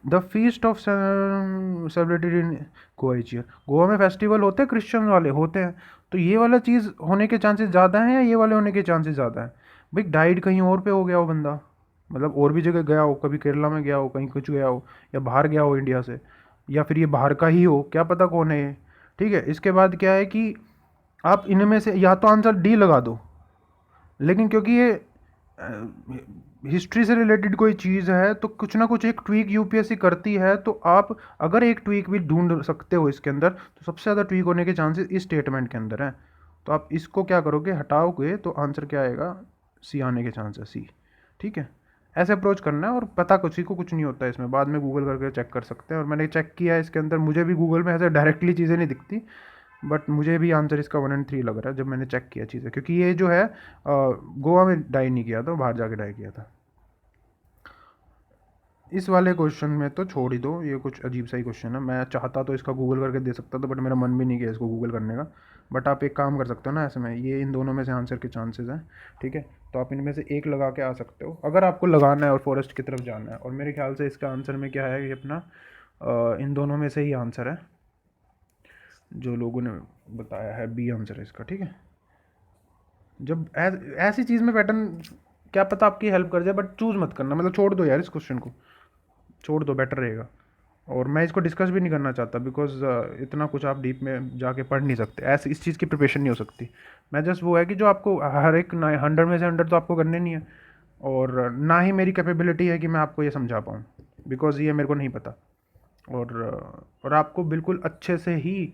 The feast of celebrated in Goa each year, Goa में फेस्टिवल होते हैं क्रिश्चियन वाले होते हैं, तो ये वाला चीज़ होने के चांसेस ज़्यादा हैं या ये वाले होने के चांसेस ज़्यादा हैं। भाई डाइड कहीं और पे हो गया हो बंदा, मतलब और भी जगह गया हो, कभी केरला में गया हो, कहीं कुछ गया हो, या बाहर गया हो इंडिया से, या फिर ये बाहर का ही हो, क्या पता कौन है ये, ठीक है। इसके बाद क्या है कि आप इनमें से या तो आंसर डी लगा दो, लेकिन क्योंकि ये हिस्ट्री से रिलेटेड कोई चीज़ है तो कुछ ना कुछ एक ट्वीक यूपीएससी करती है, तो आप अगर एक ट्वीक भी ढूंढ सकते हो इसके अंदर, तो सबसे ज़्यादा ट्वीक होने के चांसेस इस स्टेटमेंट के अंदर हैं, तो आप इसको क्या करोगे, हटाओगे, तो आंसर क्या आएगा, सी आने के चांसेस, सी, ठीक है। ऐसे अप्रोच करना है, और पता किसी को कुछ नहीं होता है इसमें, बाद में गूगल करके चेक कर सकते हैं, और मैंने चेक किया है इसके अंदर, मुझे भी गूगल में ऐसे डायरेक्टली चीज़ें नहीं दिखती, बट मुझे भी आंसर इसका 1 और 3 लग रहा है जब मैंने चेक किया चीज़ें, क्योंकि ये जो है गोवा में डाई नहीं किया था, बाहर जाके डाई किया था। इस वाले क्वेश्चन में तो छोड़ ही दो, ये कुछ अजीब सा ही क्वेश्चन है, मैं चाहता तो इसका गूगल करके दे सकता था, बट मेरा मन भी नहीं किया इसको गूगल करने का। बट आप एक काम कर सकते हो ना, ऐसे में ये इन दोनों में से आंसर के चांसेस हैं, ठीक है, तो आप इनमें से एक लगा के आ सकते हो अगर आपको लगाना है और फॉरेस्ट की तरफ जाना है, और मेरे ख्याल से इसका आंसर में क्या है, ये अपना इन दोनों में से ही आंसर है, जो लोगों ने बताया है बी आंसर है इसका, ठीक है। जब ऐसी चीज़ में पैटर्न क्या पता आपकी हेल्प कर जाए, बट चूज़ मत करना, मतलब छोड़ दो यार इस क्वेश्चन को, छोड़ दो, बेटर रहेगा। और मैं इसको डिस्कस भी नहीं करना चाहता, बिकॉज इतना कुछ आप डीप में जाके पढ़ नहीं सकते, ऐसे इस चीज़ की प्रिपरेशन नहीं हो सकती। मैं जस्ट वो है कि जो आपको हर एक 100 में से 100 तो आपको करने नहीं है, और ना ही मेरी कैपेबिलिटी है कि मैं आपको ये समझा पाऊँ, बिकॉज ये मेरे को नहीं पता। और आपको बिल्कुल अच्छे से ही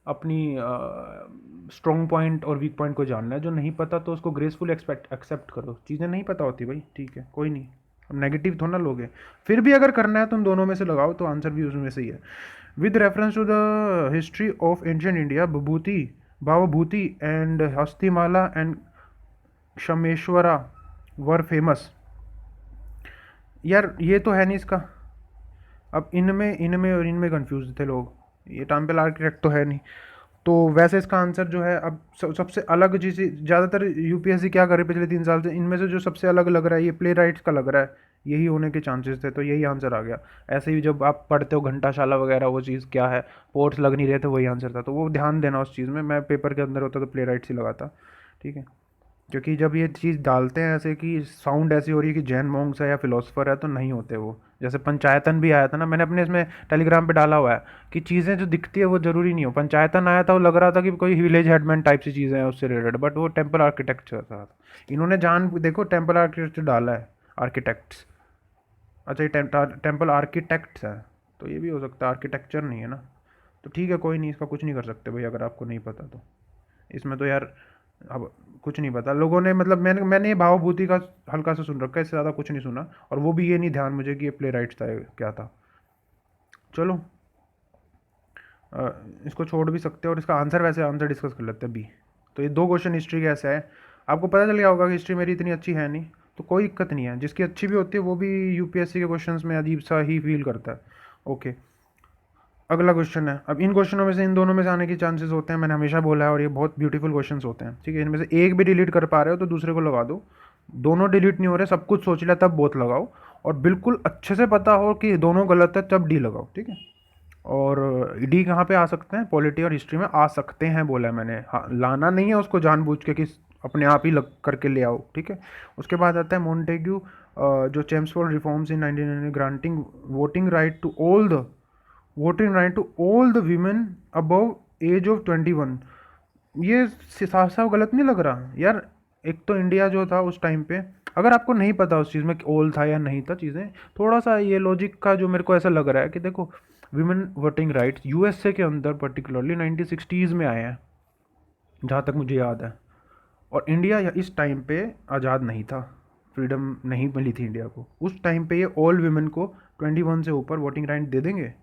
अपनी स्ट्रॉन्ग पॉइंट और वीक पॉइंट को जानना है, जो नहीं पता तो उसको ग्रेसफुल एक्सपेक्ट एक्सेप्ट करो, चीज़ें नहीं पता होती भाई, ठीक है, कोई नहीं। नेगेटिव थोड़ा ना लोगे। फिर भी अगर करना है तुम दोनों में से लगाओ तो आंसर भी उसमें से ही है। With reference to the history of ancient India, Vibhuti Bhavabhuti and Hastimalla and Kshemishvara were famous. यार ये तो है नहीं इसका। अब इनमें इनमें और इनमें कंफ्यूज थे लोग, ये टेम्पल आर्किटेक्ट तो है नहीं। तो वैसे इसका आंसर जो है, अब सबसे अलग चीज़ ज़्यादातर यूपीएससी क्या करे पिछले 3 साल से, इनमें से जो सबसे अलग लग रहा है ये प्ले राइट्स का लग रहा है, यही होने के चांसेस थे, तो यही आंसर आ गया। ऐसे ही जब आप पढ़ते हो घंटाशाला वगैरह, वो चीज़ क्या है, पोर्ट्स लग नहीं रहे थे, वही आंसर था। तो वो ध्यान देना उस चीज़ में। मैं पेपर के अंदर होता तो प्ले राइट्स ही लगाता, ठीक है। क्योंकि जब ये चीज़ डालते हैं ऐसे कि साउंड ऐसी हो रही है कि जैन मोंग्स है या फिलोसफर है, तो नहीं होते वो। जैसे पंचायतन भी आया था ना, मैंने अपने इसमें टेलीग्राम पे डाला हुआ है कि चीज़ें जो दिखती है वो ज़रूरी नहीं हो। पंचायतन आया था, वो लग रहा था कि कोई विलेज हेडमैन टाइप सी चीज़ें हैं उससे रिलेटेड, बट वो टेम्पल आर्किटेक्चर था। इन्होंने जान देखो टेम्पल आर्किटेक्चर डाला है, आर्किटेक्ट्स। अच्छा ये टेम्पल आर्किटेक्ट्स है, तो ये भी हो सकता है, आर्किटेक्चर नहीं है ना। तो ठीक है, कोई नहीं, इसका कुछ नहीं कर सकते भाई, अगर आपको नहीं पता तो। इसमें तो यार अब कुछ नहीं पता लोगों ने, मतलब मैंने ये भावभूति का हल्का सा सुन रखा है, इससे ज़्यादा कुछ नहीं सुना। और वो भी ये नहीं ध्यान मुझे कि ये प्ले राइट्स था क्या था। चलो इसको छोड़ भी सकते हैं, और इसका आंसर, वैसे आंसर डिस्कस कर लेते हैं अभी। तो ये 2 क्वेश्चन हिस्ट्री के ऐसे है। आपको पता चल गया होगा कि हिस्ट्री मेरी इतनी अच्छी है नहीं, तो कोई दिक्कत नहीं है। जिसकी अच्छी भी होती है वो भी यूपीएससी के क्वेश्चंस में अजीब सा ही फील करता है। ओके, अगला क्वेश्चन है। अब इन क्वेश्चनों में से इन दोनों में से आने के चांसेस होते हैं, मैंने हमेशा बोला है, और ये बहुत ब्यूटीफुल क्वेश्चंस होते हैं, ठीक है। इनमें से एक भी डिलीट कर पा रहे हो तो दूसरे को लगा दो। दोनों डिलीट नहीं हो रहे, सब कुछ सोच लिया तब बोथ लगाओ। और बिल्कुल अच्छे से पता हो कि दोनों गलत है तब डी लगाओ, ठीक है। और डी कहाँ पे आ सकते हैं, पॉलिटी और हिस्ट्री में आ सकते हैं बोला है मैंने। हाँ, लाना नहीं है उसको जानबूझ के कि अपने आप ही लग करके ले आओ, ठीक है। उसके बाद आता है मोन्टेग्यू, जो Chelmsford reforms in 1900 granting voting right to all the women above age of 21। ये साफ साफ गलत नहीं लग रहा यार। एक तो इंडिया जो था उस टाइम पे, अगर आपको नहीं पता उस चीज़ में ओल था या नहीं था चीज़ें, थोड़ा सा ये लॉजिक का जो मेरे को ऐसा लग रहा है कि देखो, विमेन वोटिंग राइट्स यूएसए के अंदर पर्टिकुलरली 1960s में आए हैं, जहाँ तक मुझे याद है। और इंडिया इस टाइम पे आज़ाद नहीं था, फ्रीडम नहीं मिली थी इंडिया को उस टाइम पे। ये ऑल विमेन को 21 से ऊपर वोटिंग राइट दे देंगे।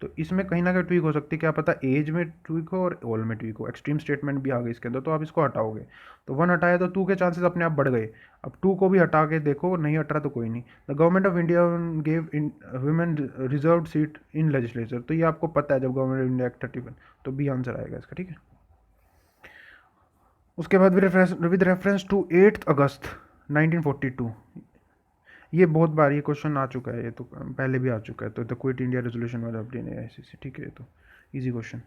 तो इसमें कहीं ना कहीं ट्वीक हो सकती है, क्या पता एज में ट्वीक हो और ऑल में ट्वीक हो। एक्सट्रीम स्टेटमेंट भी आ गई इसके अंदर, तो आप इसको हटाओगे। तो 1 हटाया तो 2 के चांसेस अपने आप बढ़ गए। अब 2 को भी हटा के देखो, नहीं हट रहा तो कोई नहीं। The government of India gave in women reserve seat in legislature, तो ये आपको पता है जब गवर्नमेंट ऑफ इंडिया एक्ट 31, तो बी आंसर आएगा इसका, ठीक है। उसके बाद विद रेफरेंस टू 8 अगस्त 1942, ये बहुत बार ये क्वेश्चन आ चुका है, ये तो पहले भी आ चुका है। तो the quit India resolution was adopted in ICC, ठीक है, ये तो इजी क्वेश्चन।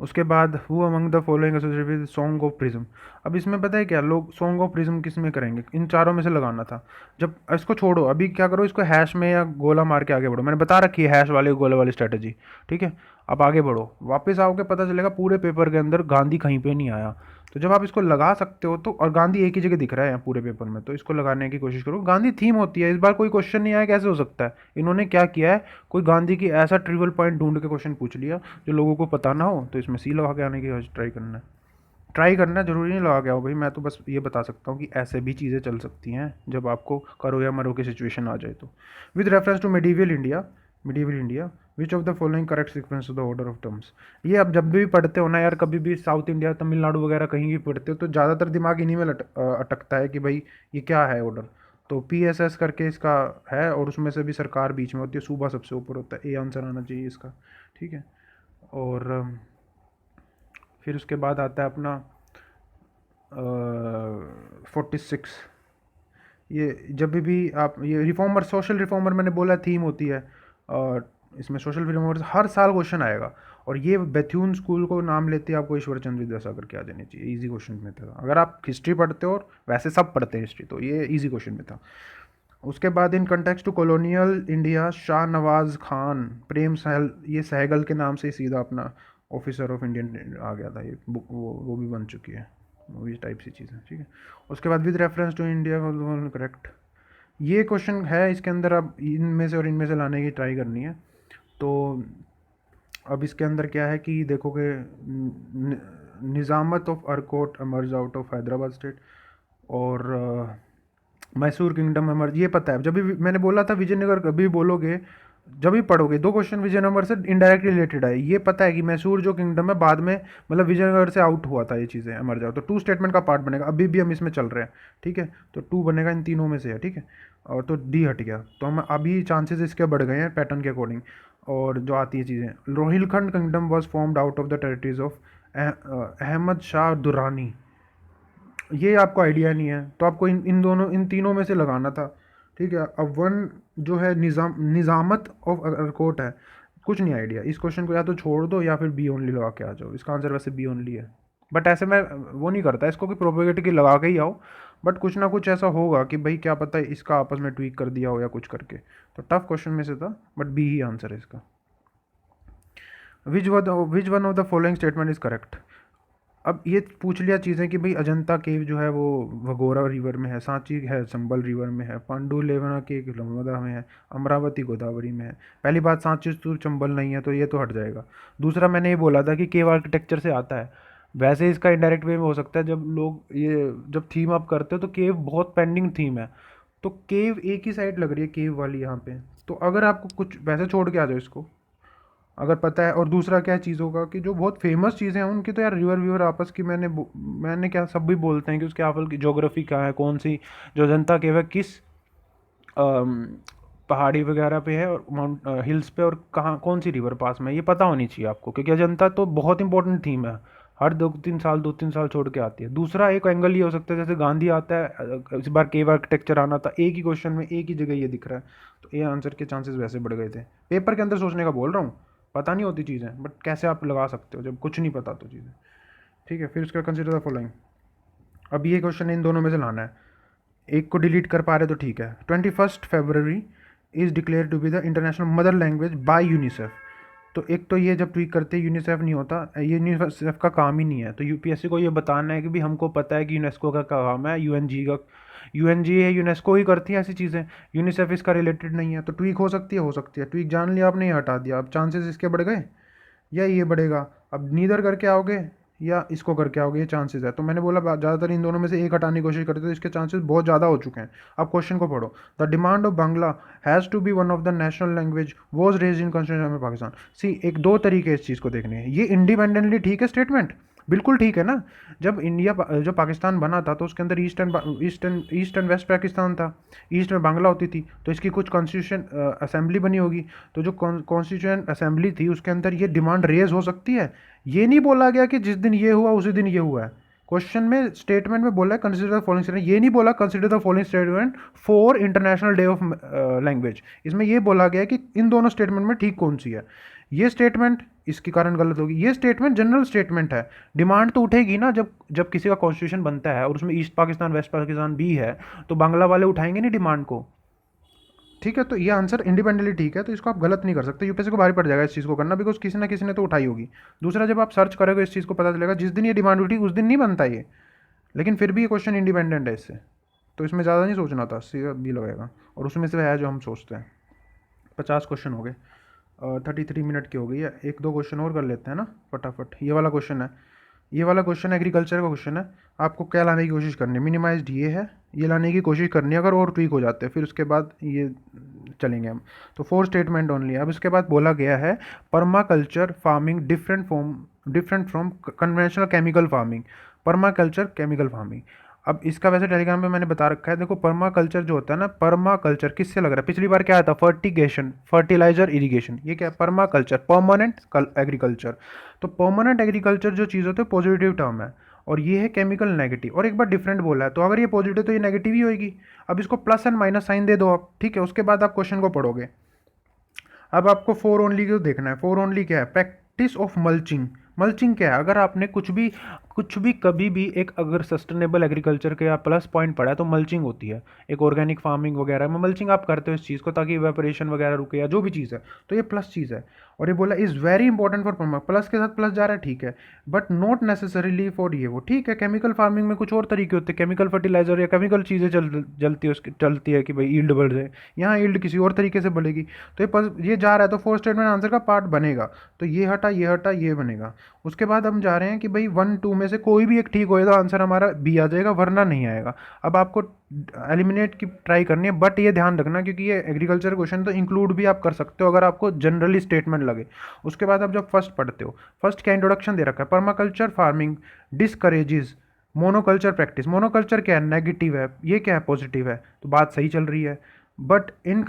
उसके बाद who among the following associated with song of prism. अब इसमें पता है क्या, लोग सॉन्ग ऑफ प्रिज्म किस में करेंगे, इन चारों में से लगाना था। जब इसको छोड़ो, अभी क्या करो, इसको हैश में या गोला मार के आगे बढ़ो। मैंने बता रखी है हैश वाले गोले वाली स्ट्रेटजी, ठीक है। अब आगे बढ़ो, वापस आओगे, पता चलेगा पूरे पेपर के अंदर गांधी कहीं पे नहीं आया। तो जब आप इसको लगा सकते हो तो, और गांधी एक ही जगह दिख रहा है यहाँ पूरे पेपर में, तो इसको लगाने की कोशिश करो। गांधी थीम होती है, इस बार कोई क्वेश्चन नहीं आया, कैसे हो सकता है। इन्होंने क्या किया है, कोई गांधी की ऐसा ट्रिवियल पॉइंट ढूंढ के क्वेश्चन पूछ लिया जो लोगों को पता ना हो, तो इसमें सी लगा के आने की ट्राई करना है। ट्राई करना जरूरी नहीं लगा के आओ भाई, मैं तो बस ये बता सकता हूँ कि ऐसे भी चीज़ें चल सकती हैं जब आपको करो या मरो की सिचुएशन आ जाए तो। With reference to medieval India which of the following correct sequence of the order of terms. ये अब जब भी पढ़ते हो ना यार, कभी भी साउथ इंडिया तमिलनाडु वगैरह कहीं भी पढ़ते हो, तो ज़्यादातर दिमाग इन्हीं में अटकता है कि भाई ये क्या है ऑर्डर। तो PSS करके इसका है, और उसमें से भी सरकार बीच में होती है, सूबा सबसे ऊपर होता है, ए आंसर आना चाहिए इसका, ठीक है। और फिर उसके बाद आता है अपना 46। ये जब भी आप ये रिफॉर्मर, सोशल रिफॉर्मर मैंने बोला थीम होती है, और इसमें सोशल रिफॉर्मर हर साल क्वेश्चन आएगा। और ये बेथ्यून स्कूल को नाम लेते हैं, आपको ईश्वर चंद्र विद्यासागर के आ जाने चाहिए, इजी क्वेश्चन में था। अगर आप हिस्ट्री पढ़ते हो, और वैसे सब पढ़ते हैं हिस्ट्री, तो ये इजी क्वेश्चन में था। उसके बाद in context to colonial India, Shah Nawaz Khan Prem Sahgal, ये सहगल के नाम से ही सीधा अपना ऑफिसर ऑफ इंडियन आ गया था। ये बुक वो भी बन चुकी है, वो भी टाइप सी चीज़ है, ठीक है। उसके बाद with reference to India, correct. ये क्वेश्चन है इसके अंदर, अब इनमें से और इनमें से लाने की ट्राई करनी है। तो अब इसके अंदर क्या है कि देखोगे, Nizamat of Arcot emerge out of Hyderabad state, और मैसूर किंगडम हमारे ये पता है, जब भी मैंने बोला था विजयनगर कभी बोलोगे, जब भी पढ़ोगे दो क्वेश्चन विजयनगर से इनडायरेक्टली रिलेटेड है, ये पता है कि मैसूर जो किंगडम है बाद में मतलब विजयनगर से आउट हुआ था, ये चीज़ें मर जाओ तो टू स्टेटमेंट का पार्ट बनेगा, अभी भी हम इसमें चल रहे हैं, ठीक है, तो टू बनेगा इन तीनों में से है, ठीक है, और तो डी हट गया, तो हम अभी चांसेस इसके बढ़ गए हैं पैटर्न के अकॉर्डिंग। और जो आती है चीज़ें, Rohilkhand kingdom was formed out of the territories of Ahmad Shah Durrani, ये आपको आइडिया नहीं है तो आपको इन तीनों में से लगाना था, ठीक है। अब वन जो है निज़ामत ऑफ अरकोट है, कुछ नहीं आइडिया, इस क्वेश्चन को या तो छोड़ दो या फिर बी ओनली लगा के आ जाओ, इसका आंसर वैसे बी ओनली है, बट ऐसे मैं वो नहीं करता इसको कि प्रोबेबिलिटी की लगा के ही आओ, बट कुछ ना कुछ ऐसा होगा कि भाई क्या पता है इसका आपस में ट्वीक कर दिया हो या कुछ करके, तो टफ क्वेश्चन में से था, बट बी ही आंसर है इसका। विच one of the following statement is correct. अब ये पूछ लिया चीज़ें कि भाई अजंता केव जो है वो भगोरा रिवर में है, सांची है चंबल रिवर में है, पांडुलेवना केव नर्मदा में है, अमरावती गोदावरी में है। पहली बात सांची तो चंबल नहीं है तो ये तो हट जाएगा। दूसरा मैंने ये बोला था कि केव आर्किटेक्चर से आता है, वैसे इसका इंडायरेक्ट वे में हो सकता है, जब लोग ये जब थीम अप करते हो तो केव बहुत पेंडिंग थीम है, तो केव एक ही साइड लग रही है केव वाली यहाँ पे, तो अगर आपको कुछ वैसे छोड़ के आ जाओ इसको अगर पता है। और दूसरा क्या चीज़ होगा कि जो बहुत फेमस चीज़ें हैं उनकी तो यार रिवर व्यूवर आपस की मैंने क्या सब भी बोलते हैं कि उसके आपल की ज्योग्राफी क्या है, कौन सी जो अजंता केव है किस पहाड़ी वगैरह पे है और माउंट हिल्स पे, और कहाँ कौन सी रिवर पास में है, ये पता होनी चाहिए आपको, क्योंकि अजंता तो बहुत इंपॉर्टेंट थीम है, हर 2-3 साल छोड़ के आती है। दूसरा एक एंगल ये हो सकता है जैसे गांधी आता है, इस बार केव आर्किटेक्चर आना था, एक ही क्वेश्चन में एक ही जगह ये दिख रहा है, तो ये आंसर के चांसेस वैसे बढ़ गए थे। पेपर के अंदर सोचने का बोल रहा हूँ, पता नहीं होती चीज़ें, बट कैसे आप लगा सकते हो जब कुछ नहीं पता तो चीज़ें, ठीक है। फिर उसका कंसिडर द फॉलोइंग, अब ये क्वेश्चन इन दोनों में से लाना है, एक को डिलीट कर पा रहे तो ठीक है। 21 February is declared to be the international mother language by UNICEF, तो एक तो ये जब ट्वीट करते हैं यूनिसेफ नहीं होता, ये यूनिसेफ का काम ही नहीं है, तो यूपीएससी को ये बताना है कि भी हमको पता है कि यूनेस्को का काम है, यूएनजी का, यूएनजी है यूनेस्को ही करती है ऐसी चीज़ें, यूनिसेफ इसका रिलेटेड नहीं है, तो ट्वीक हो सकती है, ट्वीक जान लिया आपने, ये हटा दिया, अब चांसेस इसके बढ़ गए या ये बढ़ेगा, अब नीदर करके आओगे या इसको करके आओगे, ये चांसेस है, तो मैंने बोला ज़्यादातर इन दोनों में से एक हटाने की कोशिश करते तो इसके चांसेस बहुत ज़्यादा हो चुके हैं। अब क्वेश्चन को पढ़ो, the demand of Bangla has to be one of the national language was raise in constitution of Pakistan. See एक दो तरीके इस चीज़ को देखने हैं, ये इंडिपेंडेंटली ठीक है स्टेटमेंट, बिल्कुल ठीक है ना। जब जब पाकिस्तान बना था तो उसके अंदर ईस्ट एंड वेस्ट पाकिस्तान था, ईस्ट में बांग्ला होती थी, तो इसकी कुछ कॉन्स्टिट्यूशन असेंबली बनी होगी, तो जो कॉन्स्टिट्यूशन असेंबली थी उसके अंदर ये डिमांड रेज हो सकती है। ये नहीं बोला गया कि जिस दिन ये हुआ उसी दिन ये हुआ है, क्वेश्चन में स्टेटमेंट में बोला है कंसिडर द फॉलोइंग स्टेटमेंट, ये नहीं बोला consider the following statement for international day of language, इसमें ये बोला गया कि इन दोनों स्टेटमेंट में ठीक कौन सी है। ये स्टेटमेंट इसके कारण गलत होगी, ये स्टेटमेंट जनरल स्टेटमेंट है, डिमांड तो उठेगी ना जब जब किसी का कॉन्स्टिट्यूशन बनता है और उसमें ईस्ट पाकिस्तान वेस्ट पाकिस्तान भी है, तो बांग्ला वाले उठाएंगे नहीं डिमांड को, ठीक है। तो ये आंसर इंडिपेंडेंटली ठीक है, तो इसको आप गलत नहीं कर सकते, यूपीएससी को भारी पड़ जाएगा इस चीज़ को करना, बिकॉज किसी ना किसी ने तो उठाई होगी। दूसरा जब आप सर्च करोगे इस चीज़ को पता चलेगा जिस दिन ये डिमांड उठी उस दिन नहीं बनता ये, लेकिन फिर भी ये क्वेश्चन इंडिपेंडेंट है इससे, तो इसमें ज़्यादा नहीं सोचना था, सीधा बी लगेगा, और उसमें से है जो हम सोचते हैं। 50 क्वेश्चन हो गए, 33 मिनट की हो गई है, एक दो क्वेश्चन और कर लेते हैं ना फटाफट। ये वाला क्वेश्चन है, ये वाला क्वेश्चन एग्रीकल्चर का क्वेश्चन है, आपको क्या लाने की कोशिश करनी है, मिनिमाइज्ड ये है, ये लाने की कोशिश करनी है, अगर और ट्वीक हो जाते हैं फिर उसके बाद ये चलेंगे हम। तो 4 स्टेटमेंट ओनली। अब इसके बाद बोला गया है perma culture farming different from conventional chemical farming, perma culture chemical farming. अब इसका वैसे टेलीग्राम पे मैंने बता रखा है, देखो पर्मा कल्चर जो होता है ना, पर्मा कल्चर किससे लग रहा है, पिछली बार क्या आया था फर्टिगेशन, फर्टिलाइजर इरिगेशन, ये क्या है पर्मा कल्चर परमानेंट एग्रीकल्चर। तो परमानेंट एग्रीकल्चर जो चीज़ होती है पॉजिटिव टर्म है, और ये है केमिकल नेगेटिव, और एक बार डिफरेंट बोला है, तो अगर ये पॉजिटिव तो ये नेगेटिव ही होगी। अब इसको प्लस एंड माइनस साइन दे दो आप, ठीक है, उसके बाद आप क्वेश्चन को पढ़ोगे। अब आपको 4 ओनली को देखना है, 4 ओनली क्या है, प्रैक्टिस ऑफ मल्चिंग। मल्चिंग क्या है, अगर आपने कुछ भी कभी भी एक अगर सस्टेनेबल एग्रीकल्चर के प्लस पॉइंट पढ़ा है तो मल्चिंग होती है, एक ऑर्गेनिक फार्मिंग वगैरह में मल्चिंग आप करते हो इस चीज़ को ताकि इवेपोरेशन वगैरह रुके या जो भी चीज़ है, तो ये प्लस चीज़ है। और ये बोला is very important for perma, plus के साथ प्लस जा रहा है ठीक है, बट नॉट नेसेसरीली फॉर ये वो, ठीक है। केमिकल फार्मिंग में कुछ और तरीके होते हैं, केमिकल फर्टिलाइजर या केमिकल चीज़ें चलती है कि भाई ईल्ड बढ़ जाए, यहाँ ईल्ड किसी और तरीके से बढ़ेगी, तो ये जा रहा है, तो 4 स्टेटमेंट आंसर का पार्ट बनेगा, तो ये हटा ये बनेगा। उसके बाद हम जा रहे हैं कि भाई 1-2 में से कोई भी एक ठीक होएगा तो आंसर हमारा बी आ जाएगा, वरना नहीं आएगा। अब आपको एलिमिनेट की ट्राई करनी है, बट ये ध्यान रखना क्योंकि ये एग्रीकल्चर क्वेश्चन तो इंक्लूड भी आप कर सकते हो अगर आपको जनरली स्टेटमेंट लगे। उसके बाद आप जब फर्स्ट पढ़ते हो, फर्स्ट क्या इंट्रोडक्शन दे रखा है, permaculture farming discourages monoculture practice. Monoculture क्या है, नेगेटिव है, ये क्या है, पॉजिटिव है, तो बात सही चल रही है। But in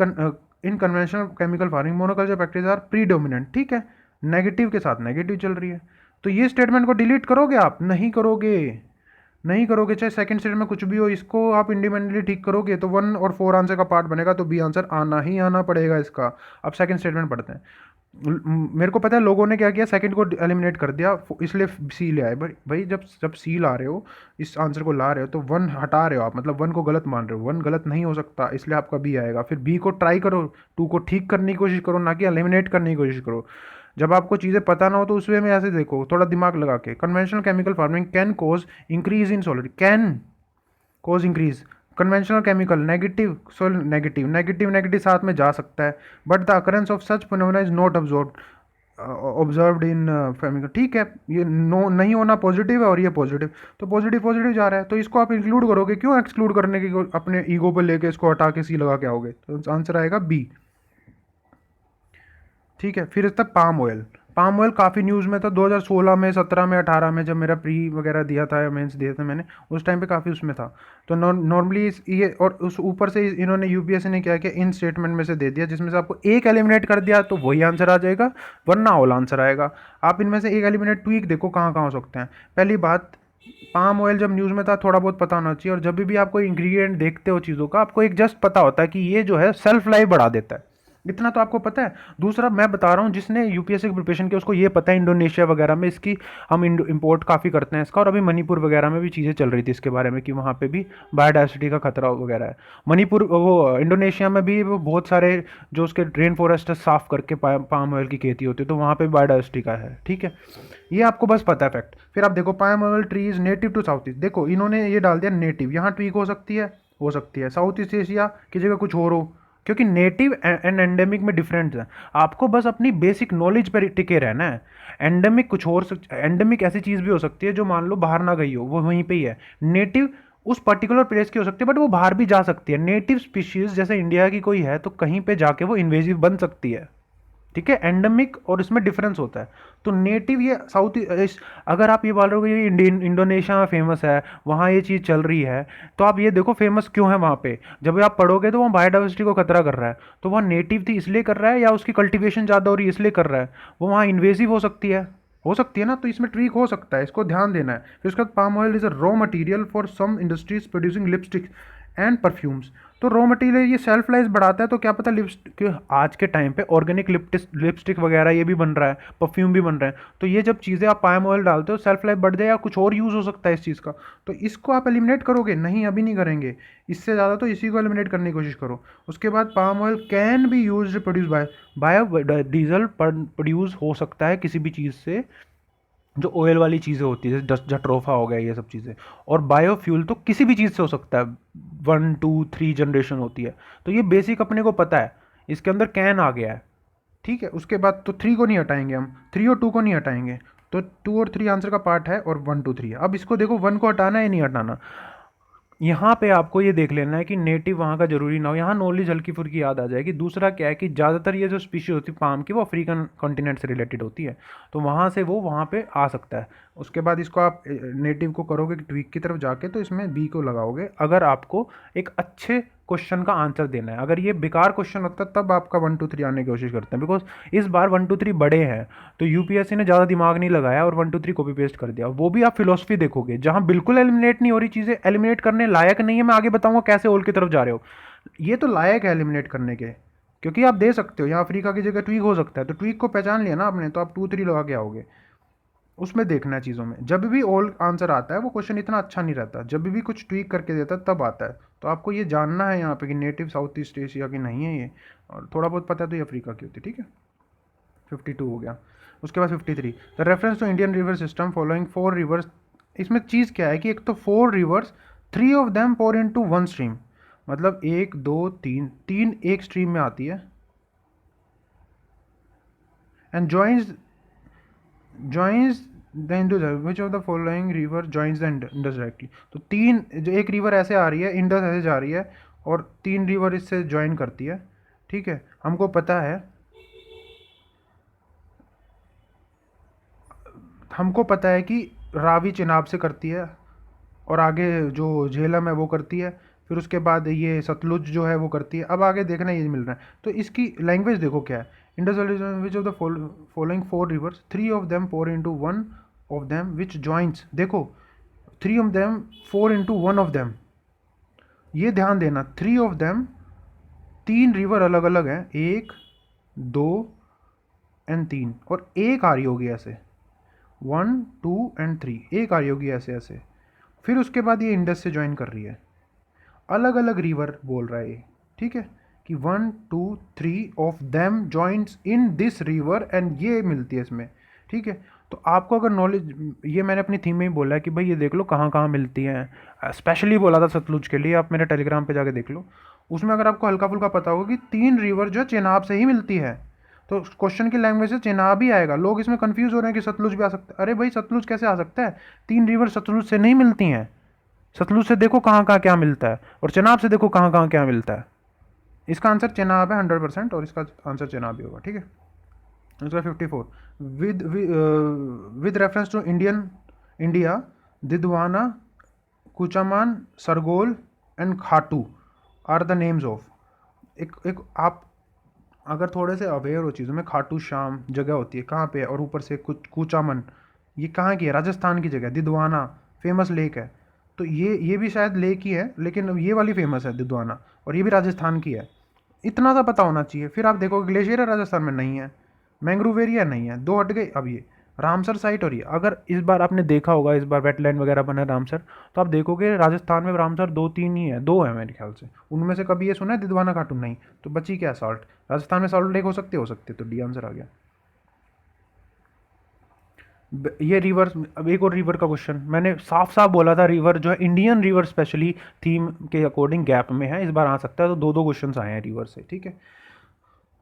conventional chemical farming monoculture practice are predominant, ठीक है, नेगेटिव के साथ नेगेटिव चल रही है। तो ये स्टेटमेंट को डिलीट करोगे आप, नहीं करोगे, नहीं करोगे, चाहे सेकंड स्टेटमेंट में कुछ भी हो, इसको आप इंडिपेंडेंटली ठीक करोगे तो 1 और 4 आंसर का पार्ट बनेगा, तो बी आंसर आना ही आना पड़ेगा इसका। अब सेकंड स्टेटमेंट पढ़ते हैं। मेरे को पता है लोगों ने क्या किया, सेकंड को एलिमिनेट कर दिया, इसलिए सी ले आए। भाई जब जब सी ला रहे हो, इस आंसर को ला रहे हो, तो 1 हटा रहे हो आप, मतलब 1 को गलत मान रहे हो। 1 गलत नहीं हो सकता, इसलिए आपका बी आएगा। फिर बी को ट्राई करो, 2 को ठीक करने की कोशिश करो, ना कि एलिमिनेट करने की कोशिश करो। जब आपको चीज़ें पता ना हो तो उस वे में ऐसे देखो, थोड़ा दिमाग लगा के। Conventional chemical farming can cause increase in solid, can cause increase. Conventional chemical negative, soil negative, negative negative साथ में जा सकता है, but the occurrence of such phenomena is not observed in chemical, ठीक है। ये नो नहीं होना पॉजिटिव है और ये पॉजिटिव, तो पॉजिटिव पॉजिटिव जा रहा है, तो इसको आप इंक्लूड करोगे। क्यों एक्सक्लूड करने की, अपने ईगो पर लेके इसको हटा के सी लगा के आओगे, तो आंसर आएगा बी, ठीक है। फिर तक पाम ऑयल, पाम ऑयल काफ़ी न्यूज़ में था 2016 में, 17 में, 18 में, जब मेरा प्री वगैरह दिया था या मेंस दिए थे मैंने, उस टाइम पे काफ़ी उसमें था। तो नॉर्मली ये, और उस ऊपर से इन्होंने यूपीएससी ने क्या किया, इन स्टेटमेंट में से दे दिया जिसमें से आपको एक एलिमिनेट कर दिया तो वही आंसर आ जाएगा, वरना ऑल आंसर आएगा। आप इनमें से एक एलिमिनेट ट्वीक देखो कहाँ कहाँ हो सकते हैं। पहली बात, पाम ऑयल जब न्यूज़ में था थोड़ा बहुत पता होना चाहिए, और जब भी आप कोई इंग्रेडिएंट देखते हो चीज़ों का, आपको एक जस्ट पता होता है कि ये जो है सेल्फ लाइफ बढ़ा देता है, इतना तो आपको पता है। दूसरा मैं बता रहा हूँ, जिसने यूपीएससी की प्रिपरेशन की उसको ये पता है, इंडोनेशिया वगैरह में इसकी हम इंपोर्ट काफ़ी करते हैं इसका, और अभी मणिपुर वगैरह में भी चीज़ें चल रही थी इसके बारे में कि वहाँ पे भी बायोडाइवर्सिटी का खतरा वगैरह है। मणिपुर, वो इंडोनेशिया में भी वो बहुत सारे जो उसके रेन फॉरेस्ट साफ करके पाम ऑयल की खेती होती है, तो वहाँ पर भी बायोडाइवर्सिटी का है, ठीक है। ये आपको बस पता है फैक्ट। फिर आप देखो, palm oil tree is native to south east, देखो इन्होंने ये डाल दिया नेटिव, यहाँ ट्वीक हो सकती है, हो सकती है साउथ ईस्ट एशिया की जगह कुछ और हो, क्योंकि नेटिव एंड एंडेमिक में डिफरेंस है। आपको बस अपनी बेसिक नॉलेज पर टिके रहना है। एंडेमिक कुछ और, एंडेमिक ऐसी चीज़ भी हो सकती है जो मान लो बाहर ना गई हो, वो वहीं पे ही है। नेटिव उस पर्टिकुलर प्लेस की हो सकती है, बट वो बाहर भी जा सकती है। नेटिव स्पीशीज जैसे इंडिया की कोई है तो कहीं पे जाके वो इन्वेजिव बन सकती है, ठीक है। एंडेमिक और इसमें डिफरेंस होता है। तो नेटिव ये साउथ ईस्ट, अगर आप ये बोल रहे हो कि ये इंडोनेशिया में फेमस है, वहाँ ये चीज़ चल रही है, तो आप ये देखो फेमस क्यों है वहाँ पे। जब आप पढ़ोगे तो वहाँ बायोडाइवर्सिटी को खतरा कर रहा है, तो वहाँ नेटिव थी इसलिए कर रहा है, या उसकी कल्टीवेशन ज़्यादा हो रही है इसलिए कर रहा है, वो वहाँ इन्वेजिव हो सकती है ना, तो इसमें ट्रीक हो सकता है, इसको ध्यान देना है। फिर उसके बाद, palm oil is a raw material for some industries producing lipstick and perfumes. तो रॉ मटेरियल ये सेल्फ लाइफ बढ़ाता है, तो क्या पता लिपस्टिक आज के टाइम पे ऑर्गेनिक लिपस्टिक वगैरह ये भी बन रहा है, परफ्यूम भी बन रहा है। तो ये जब चीज़ें आप पाम ऑयल डालते हो, सेल्फ लाइफ बढ़ जाए या कुछ और यूज़ हो सकता है इस चीज़ का, तो इसको आप एलिमिनेट करोगे, नहीं अभी नहीं करेंगे, इससे ज़्यादा तो इसी को एलिमिनेट करने की कोशिश करो। उसके बाद, palm oil can be use produce bio diesel produce हो सकता है किसी भी चीज़ से जो ऑयल वाली चीज़ें होती है, जैसे जट्रोफा हो गया, ये सब चीज़ें। और बायोफ्यूल तो किसी भी चीज़ से हो सकता है, 1 2 3 जनरेशन होती है, तो ये बेसिक अपने को पता है। इसके अंदर कैन आ गया है, ठीक है। उसके बाद तो 3 को नहीं हटाएंगे हम, 3 और 2 को नहीं हटाएंगे, तो 2 और 3 आंसर का पार्ट है, और 1 2 3 है। अब इसको देखो, 1 को हटाना है या नहीं हटाना। यहाँ पे आपको ये देख लेना है कि नेटिव वहाँ का जरूरी ना हो, यहाँ नॉलेज हल्की फुल्की याद आ जाएगी। दूसरा क्या है कि ज़्यादातर ये जो स्पीशीज होती है पाम की, वो अफ्रीकन कॉन्टिनेंट से रिलेटेड होती है, तो वहाँ से वो वहाँ पे आ सकता है। उसके बाद इसको आप नेटिव को करोगे ट्वीक की तरफ जाके, तो इसमें बी को लगाओगे, अगर आपको एक अच्छे क्वेश्चन का आंसर देना है। अगर ये बेकार क्वेश्चन होता है तब आपका 1 2 3 आने की कोशिश करते हैं, बिकॉज इस बार 1 2 3 बड़े हैं, तो यूपीएससी ने ज़्यादा दिमाग नहीं लगाया और 1 2 3 कॉपी पेस्ट कर दिया। वो भी आप फिलोसफी देखोगे, जहाँ बिल्कुल एलिमिनेट नहीं हो रही चीज़ें, एलिमिनेट करने लायक नहीं है। मैं आगे बताऊंगा कैसे ओल की तरफ जा रहे हो, ये तो लायक है एलिमिनेट करने के, क्योंकि आप दे सकते हो। यहाँ अफ्रीका की जगह ट्वीक हो सकता है, तो ट्वीक को पहचान लिया ना आपने, तो आप 2 3 लगा के आओगे। उसमें देखना है चीज़ों में, जब भी ओल्ड आंसर आता है वो क्वेश्चन इतना अच्छा नहीं रहता, जब भी कुछ ट्वीक करके देता है तब आता है। तो आपको ये जानना है यहाँ पे कि नेटिव साउथ ईस्ट एशिया की नहीं है ये, और थोड़ा बहुत पता है तो ये अफ्रीका की होती है, ठीक है। 52 हो गया। उसके बाद 53, the reference to Indian river system following 4 rivers. इसमें चीज़ क्या है कि एक तो 4 rivers, 3 of them pour into 1 stream, मतलब 1 2 3, 3 एक स्ट्रीम में आती है, and joins the Indus which of the following river joins the Indus directly. तो तीन, जो एक रिवर ऐसे आ रही है, इंडस ऐसे जा रही है, और तीन रिवर इससे ज्वाइन करती है, ठीक है। हमको पता है कि रावी चिनाब से करती है, और आगे जो झेलम है वो करती है, फिर उसके बाद ये सतलुज जो है वो करती है। अब आगे देखना ये मिल रहा है, तो इसकी लैंग्वेज देखो क्या है। Indus which of the following four rivers, three of them four into one of them which joints, देखो three of them four into one of them, ये ध्यान देना, थ्री ऑफ देम, तीन रिवर अलग अलग हैं, एक, दो एंड तीन, और एक आ रही होगी ऐसे, वन टू एंड थ्री, एक आ रही होगी ऐसे ऐसे, फिर उसके बाद ये इंडस से ज्वाइन कर रही है। अलग अलग रिवर बोल रहा है ये, ठीक है, कि one two three of them joints in this river, and ये मिलती है इसमें, ठीक है। तो आपको अगर नॉलेज, ये मैंने अपनी थीम में ही बोला है कि भाई ये देख लो कहाँ कहाँ मिलती हैं, स्पेशली बोला था सतलुज के लिए, आप मेरे टेलीग्राम पे जाके देख लो। उसमें अगर आपको हल्का फुल्का पता होगा कि तीन रिवर जो है चेनाब से ही मिलती है, तो क्वेश्चन की लैंग्वेज से चेनाब ही आएगा। लोग इसमें कंफ्यूज हो रहे हैं कि सतलुज भी आ सकता है, अरे भाई सतलुज कैसे आ सकता है, तीन रिवर सतलुज से नहीं मिलती हैं। सतलुज से देखो कहाँ कहाँ क्या मिलता है, और चेनाब से देखो कहाँ कहाँ क्या मिलता है। इसका आंसर चेनाब है 100%, और इसका आंसर चेनाब ही होगा, ठीक है। उसका 54, with with reference to India, Didwana, Kuchaman, Sargol and Khatu are the names of, एक एक आप अगर थोड़े से अवेयर हो चीज़ों में, खाटू श्याम जगह होती है कहाँ पे है, और ऊपर से कुछ कूचामन, ये कहाँ की है, राजस्थान की जगह। दिदवाना फेमस लेक है, तो ये भी शायद लेक ही है, लेकिन ये वाली फेमस है दिदवाना, और ये भी राजस्थान की है। इतना सा पता होना चाहिए। फिर आप देखो ग्लेशियर है राजस्थान में, नहीं है। मैंग्रोव एरिया नहीं है, दो हट गए। अब ये रामसर साइट, और ये अगर इस बार आपने देखा होगा, इस बार वेटलैंड वगैरह बना है रामसर, तो आप देखोगे राजस्थान में रामसर दो तीन ही है, दो है मेरे ख्याल से। उनमें से कभी ये सुना है दिदवाना खाटू? नहीं। तो बची क्या, सॉल्ट। राजस्थान में सॉल्ट लेक हो सकते, तो डी आंसर आ गया। ये रिवर, अब एक और रिवर का क्वेश्चन, मैंने साफ साफ बोला था रिवर जो है, इंडियन रिवर स्पेशली थीम के अकॉर्डिंग गैप में है, इस बार आ सकता है, तो दो दो क्वेश्चन आए हैं रिवर से, ठीक है।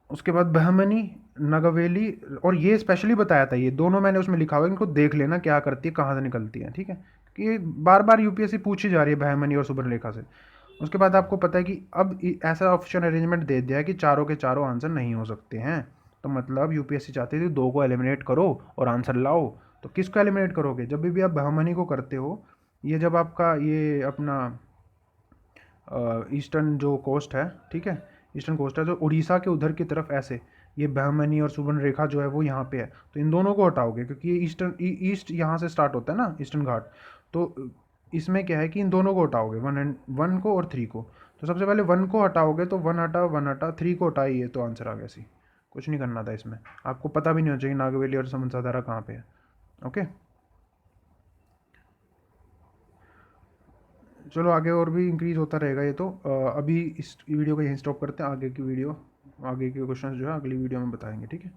उसके बाद बहमनी, नगवेली, और ये स्पेशली बताया था, ये दोनों मैंने उसमें लिखा हुआ है, इनको देख लेना क्या करती है, कहाँ से निकलती है, ठीक है, कि ये बार बार यूपीएससी पूछी जा रही है बहमनी और सुबर्णरेखा से। उसके बाद आपको पता है कि अब ऐसा ऑप्शन अरेंजमेंट दे दिया है कि चारों के चारों आंसर नहीं हो सकते हैं, तो मतलब यूपीएससी चाहती थी दो को एलिमिनेट करो और आंसर लाओ। तो किसको एलिमिनेट करोगे, जब भी आप बहमनी को करते हो, ये जब आपका ये अपना ईस्टर्न जो कोस्ट है, ठीक है, ईस्टर्न कोस्ट है जो उड़ीसा के उधर की तरफ ऐसे, ये बहमनी और सुबर्णरेखा जो है वो यहाँ पे है, तो इन दोनों को हटाओगे, क्योंकि ये ईस्ट यहाँ से स्टार्ट होता है ना, ईस्टर्न घाट। तो इसमें क्या है कि इन दोनों को हटाओगे, वन को और थ्री को। तो सबसे पहले वन को हटाओगे, तो वन हटा, थ्री को हटाइए, तो आंसर आ गया सी। कुछ नहीं करना था इसमें, आपको पता भी नहीं होना चाहिए नागवेली और समनसाधारा कहाँ पे है। ओके, चलो आगे और भी इंक्रीज होता रहेगा ये तो। अभी इस वीडियो को यहीं स्टॉप करते हैं, आगे की वीडियो, आगे के क्वेश्चंस जो है अगली वीडियो में बताएंगे, ठीक है।